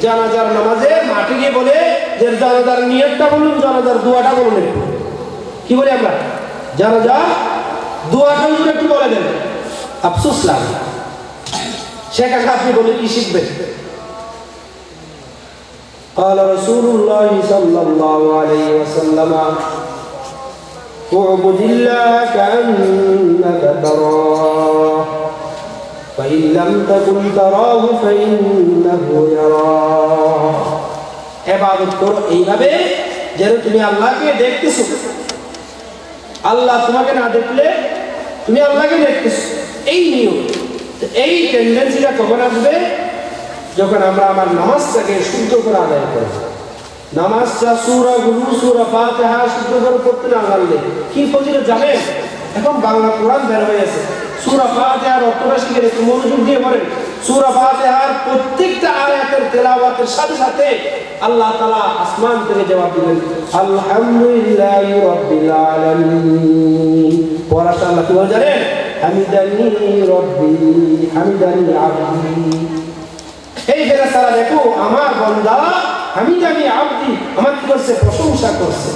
জানাজার নামাজে মাঠে গিয়ে বলে যে জানাজার নিয়তটা বলুন, জানাজার দোয়াটা বলুন। কি বলি আমরা? জানাজার দোয়াটা একটু বলে দেন, আফসোস লাগে। সেখানে আপনি বলে কি শিখবেন? قال رسول الله صلى الله عليه وسلم اعبد الله كأنك تراه فإن لم تكن تراه فإنه يراك। ইবাদত করো এইভাবে যেন তুমি আল্লাহকে দেখতেছো, আল্লাহ তোমাকে না দেখলে তুমি আল্লাহকে দেখতেছো। এই নিয়ম, এই টেন্ডেন্সিটা কখন আসবে? যখন আমরা আমার নামাজটাকে শুদ্ধ করে আদায় করব। নামাজটা সূরাগুলো সূরা ফাতিহা শুদ্ধ করে পড়তে না পারলে কি ফজিলত জানেন? এখন বাংলা কোরআন বের হয়েছে, সূরা ফাতিহার অর্থটা শিখে একটু মনোযোগ দিয়ে পড়েন। সূরা ফাতিহার প্রত্যেকটা আয়াতের তেলাওয়াতের সাথে সাথে আল্লাহ তাআলা আসমান থেকে জবাব দিবেন আলহামদুলিল্লাহি রাব্বিল আলামিন। পড়াটা আল্লাহ কি বলে জানেন? হামিদানি রাব্বি হামিদানি আবদি। এই ফেরেশতারা দেখো আমার বান্দা হামিদানি আবদি আমার কি করছে? প্রশংসা করছে।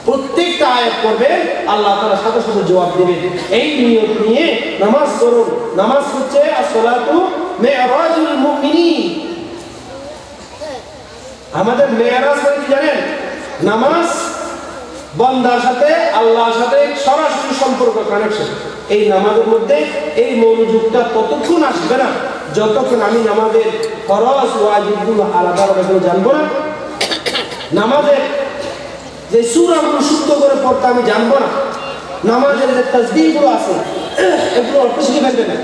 প্রত্যেকটা আয়াত পড়বে আল্লাহ তাআলা সাথে সাথে জবাব দিবেন। এই নিয়ত নিয়ে নামাজ করুন। নামাজ হচ্ছে as-salatu মি'রাজুল মুমিনিন। আমাদের মেরাজ মানে কি জানেন? নামাজ বান্দার সাথে আল্লাহর সাথে সরাসরি সম্পর্ক, কানেকশন। এই নামাজের মধ্যে এই মনোযোগটা ততক্ষণ আসবে না যতক্ষণ আমি নামাজের ফরজ ওয়াজিবগুলো আলাদাভাবে জানবো না, নামাজের যে সূরাগুলো শুদ্ধ করে পড়তে আমি জানবো না, নামাজের যে তাসবিহগুলো আছে এগুলো অল্প শিখে ফেলবে না।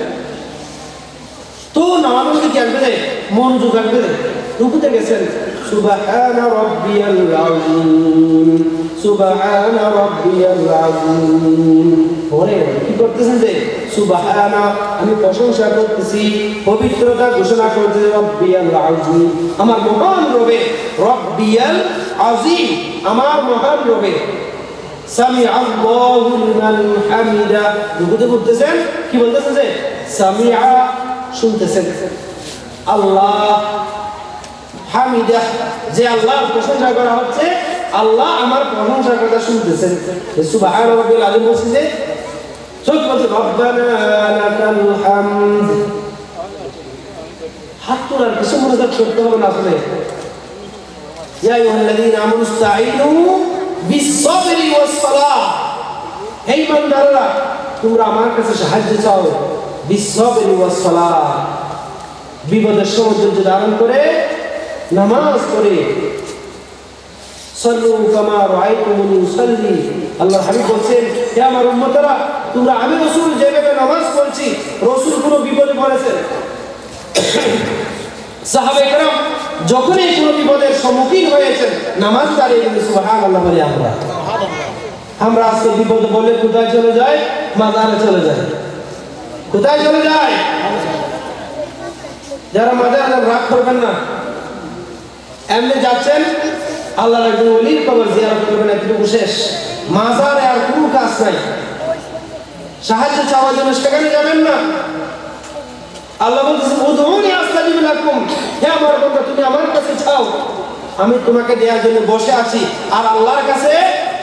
তো নামাজের মধ্যে কি আসবে না? মনোযোগ আসবে না। রুকুতে গেছেন সুবহানা রাব্বিয়াল আযীম সুবহানা রাব্বিয়াল আযীম, পরে কি করতেছেন? যে সুবহানা আমি প্রশংসা করতেছি, পবিত্রতা ঘোষণা করতেছি, রাব্বিয়াল আযীম আমার মহান রবে, রাব্বিয়াল আযীম আমার মহান রবে। সামিআ আল্লাহু লিমান হামিদা, রুকুতে বলতেছেন কি বলতেছেন? যে সামিআ শুনতেছেন, আল্লাহ হামিদা যে আল্লাহর প্রশংসা করা হচ্ছে, আল্লাহ আমার প্রশংসার কথা শুনতেছেন। সুবহান রাব্বিল আযীম বলছে যে চোখ বলছে রব্বানা লাকাল হামদ। হাত তোলার কিছু মনোযোগ করতে হবে না আসলে। ইয়া আইয়ুহাল্লাযীনা আমানু ইসতাঈনু বিস-সাবরি ওয়াস-সালাহ, হে ইমানদাররা তোমরা আমার কাছে সাহায্য চাও বিস-সাবরি ওয়াস-সালাহ, বিপদের সময় ধৈর্য ধারণ করে নামাজ পড়ে। সাল্লু কামা রাআইতুমুনি উসাল্লি, আল্লাহর হাবিব বলেন হে আমার উম্মতরা তোমরা আমি রাসূল যেভাবে নামাজ পড়ছি, রাসূল কোনো বিপদে পড়েছেন, সাহাবায়ে কেরাম যখনই কোনো বিপদের সম্মুখীন হয়েছেন নামাজ দাঁড়িয়ে সুবহানাল্লাহ বলে আমরা আজকে বিপদে বলে কোথায় চলে যায়? মাজারে চলে যায়। কোথায় চলে যায়? যারা মাজারে রাগ করবেন না, এমনি যাচ্ছেন আল্লাহর একজন ওলির কবর জিয়ারত করবেন, এতটুকু শেষ। মাজারে আর কোনো কাজ নাই, সাহায্য চাওয়ার জন্য সেখানে যাবেন না। আল্লাহ বলতেছেন উদউনি আস্তাজিব লাকুম, হে আমার বান্দা তুমি আমার কাছে চাও, আমি তোমাকে দেওয়ার জন্য বসে আছি। আর আল্লাহর কাছে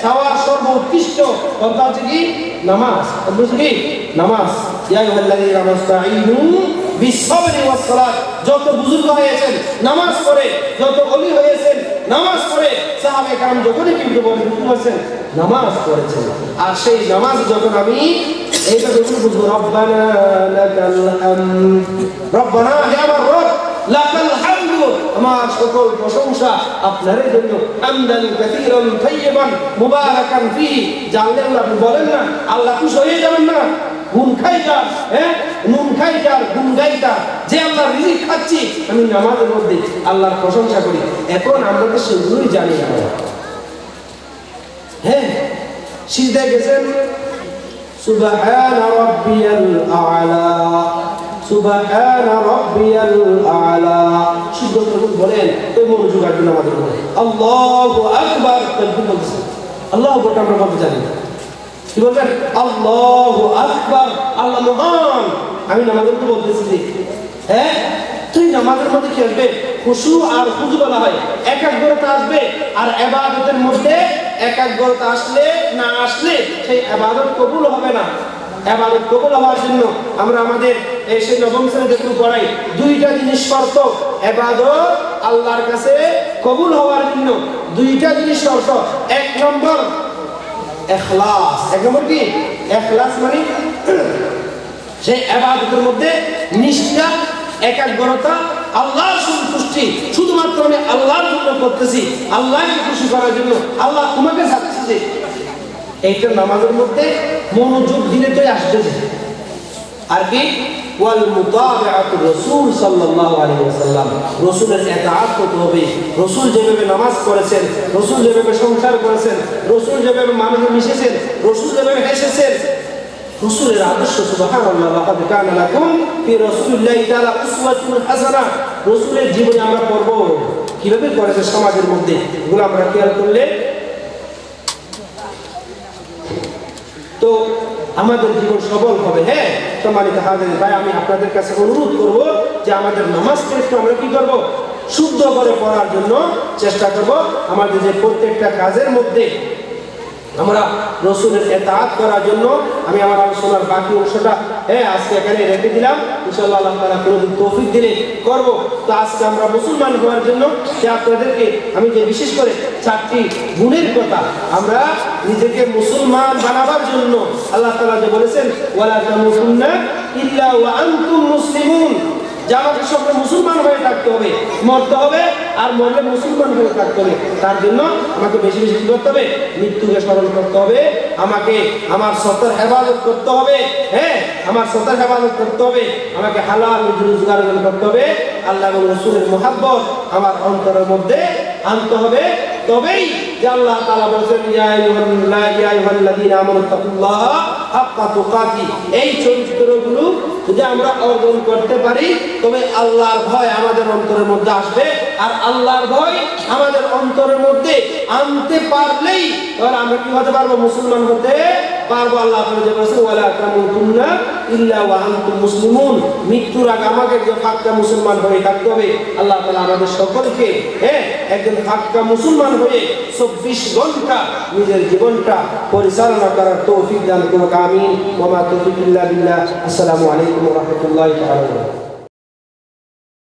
চাওয়ার সর্বোৎকৃষ্ট কথা হচ্ছে কি? নামাজ। বলছে কি? নামাজ। ইয়া আইয়ুহাল্লাযীনা আমানু বিসসাবরি ওয়াস সালাত, যত বুজুর্গ হয়েছেন নামাজ পড়ে, যত ওলি হয়েছেন নামাজ পড়ে, সাহাবায়ে কেরাম যখনই কিন্তু বলেছেন নামাজ পড়েছেন। আর সেই নামাজ যখন আমি এইটা যখন বুঝবো, রব্বানা লাকাল হামদ, রব্বানা হে আমার রব, লাকাল হামদু, আমার সকল প্রশংসা আপনারই জন্য, হামদান কাসীরান তাইয়িবান মুবারাকান ফীহি, জানলে আপনি বলেন না আল্লাহ খুশি হয়ে যাবেন না? গুণ খাইটা, নুন খাইটা, গুণ গাইটা, যে আল্লাহর রিজিক খাচ্ছি আমি নামাজের মধ্যে আল্লাহর প্রশংসা করি। এখন আমরা তো সেগুলোই জানি না। সিজদায় গেছেন, সুবহান রাব্বিয়াল আ'লা, সুবহান রাব্বিয়াল আ'লা, শুদ্ধ করে বলেন তো মনোযোগ আসবে নামাজের মধ্যে। আল্লাহু আকবার, তাকবীর বলছেন। আল্লাহু আকবার আমরা বলতে জানি না, কি বলবেন? আল্লাহু আকবার, আল্লাহ মহান। আমি নামাজের মধ্যে বলতেছি যে তুই নামাজের মধ্যে কি আসবে? খুশু আর খুজু বলা হয়, একাগ্রতা আসবে। আর ইবাদতের মধ্যে একাগ্রতা আসলে না আসলে সেই ইবাদত কবুল হবে না। ইবাদত কবুল হওয়ার জন্য আমরা আমাদের সেই নবম শ্রেণীতে একটু পড়াই, দুইটা জিনিস শর্ত। ইবাদত আল্লাহর কাছে কবুল হওয়ার জন্য দুইটা জিনিস শর্ত। এক নম্বর ইখলাস। এক নম্বর কি? ইখলাস মানে সেই ইবাদতের মধ্যে নিষ্ঠা, একাগ্রতা, আল্লাহর সন্তুষ্টি। শুধুমাত্র আমি আল্লাহর জন্য করতেছি, আল্লাহকে খুশি করার জন্য, আল্লাহ তোমাকে চাচ্ছি যে, এইটা নামাজের মধ্যে মনোযোগ দিলে তো আসতেছে। আর কি? ওয়াল মুতাবিআতু রাসূল সাল্লাল্লাহু আলাইহি ওয়াসাল্লাম, রাসূলের ইতাআত করতে হবে। রাসূল যেভাবে নামাজ পড়েছেন, রাসূল যেভাবে সংসার করেছেন, রাসূল যেভাবে মানুষে মিশেছেন, রাসূল যেভাবে হেসেছেন, রাসূলের আদর্শ, সুবহানাল্লাহ, লাকাদ কানা লাকুম ফি রাসূলিল্লাহি তাআলা উসওয়াতুন হাসানাহ। রাসূলের জীবনে আমরা পড়ব কিভাবে করেছে সমাজের মধ্যে, এগুলো আমরা খেয়াল করলে তো আমাদের জীবন সবল হবে। সম্মানিত হাজির ভাই, আমি আপনাদের কাছে অনুরোধ করব যে আমাদের নামাজকে একটু আমরা কি করব? শুদ্ধ করে পড়ার জন্য চেষ্টা করব। আমাদের যে প্রত্যেকটা কাজের মধ্যে আমরা রাসূলের ইতাআত করার জন্য আমি আমার আলোচনার বাকি অংশটা আজকে এখানে রেখে দিলাম। ইনশাআল্লাহ আল্লাহ তাআলা কোনদিন তৌফিক দিলে করব। তো আজকে আমরা মুসলমান হওয়ার জন্য যে আপনাদেরকে আমি যে বিশেষ করে 4টি গুণের কথা, আমরা নিজেকে মুসলমান বানাবার জন্য আল্লাহ তাআলা যে বলেছেন ওয়ালা তামুতুন্না ইল্লা ওয়া আনতুম মুসলিমুন, যে আমাকে সঙ্গে মুসলমান হয়ে থাকতে হবে, মরতে হবে, আর মরলে মুসলমান হয়ে থাকতে হবে। তার জন্য আমাকে বেশি বেশি করতে হবে, মৃত্যুকে স্মরণ করতে হবে, আমাকে আমার সত্তার হেফাজত করতে হবে। আমার সত্তার হেফাজত করতে হবে, আমাকে হালাল রোজগার করতে হবে, আল্লাহ এবং রাসূলের মুহাব্বত আমার অন্তরের মধ্যে আনতে হবে। তবেই যে আল্লাহ তাআলা বলেছেন ইয়া আইয়ুহাল্লাযীনা আমানু তাকুল্লাহা হাক্কা তুকাতি, এই চরিত্রগুলো যদি আমরা অর্জন করতে পারি তবে আল্লাহর ভয় আমাদের অন্তরের মধ্যে আসবে। আর আল্লাহর ভয় আমাদের অন্তরের মধ্যে আনতে পারলেই এবার আমরা কি হতে পারবো? মুসলমান হতে পারবো। আল্লাহ তাআলা যে বলেছেন ওয়ালা তামুতুন্না ইল্লা ওয়া আনতুম মুসলিমুন, মৃত্যুর আগে আমাকে যে পাক্কা মুসলমান হয়ে থাকতে হবে। আল্লাহ তাআলা আমাদের সকলকে একজন পাক্কা মুসলমান হয়ে 24 ঘন্টা নিজের জীবনটা পরিচালনা করার তৌফিক দান করুন। আমিন। ওয়া মা তাওফীক ইল্লা বিল্লাহ। আসসালামু আলাইকুম ওয়া রাহমাতুল্লাহি ওয়া বারাকাতুহু।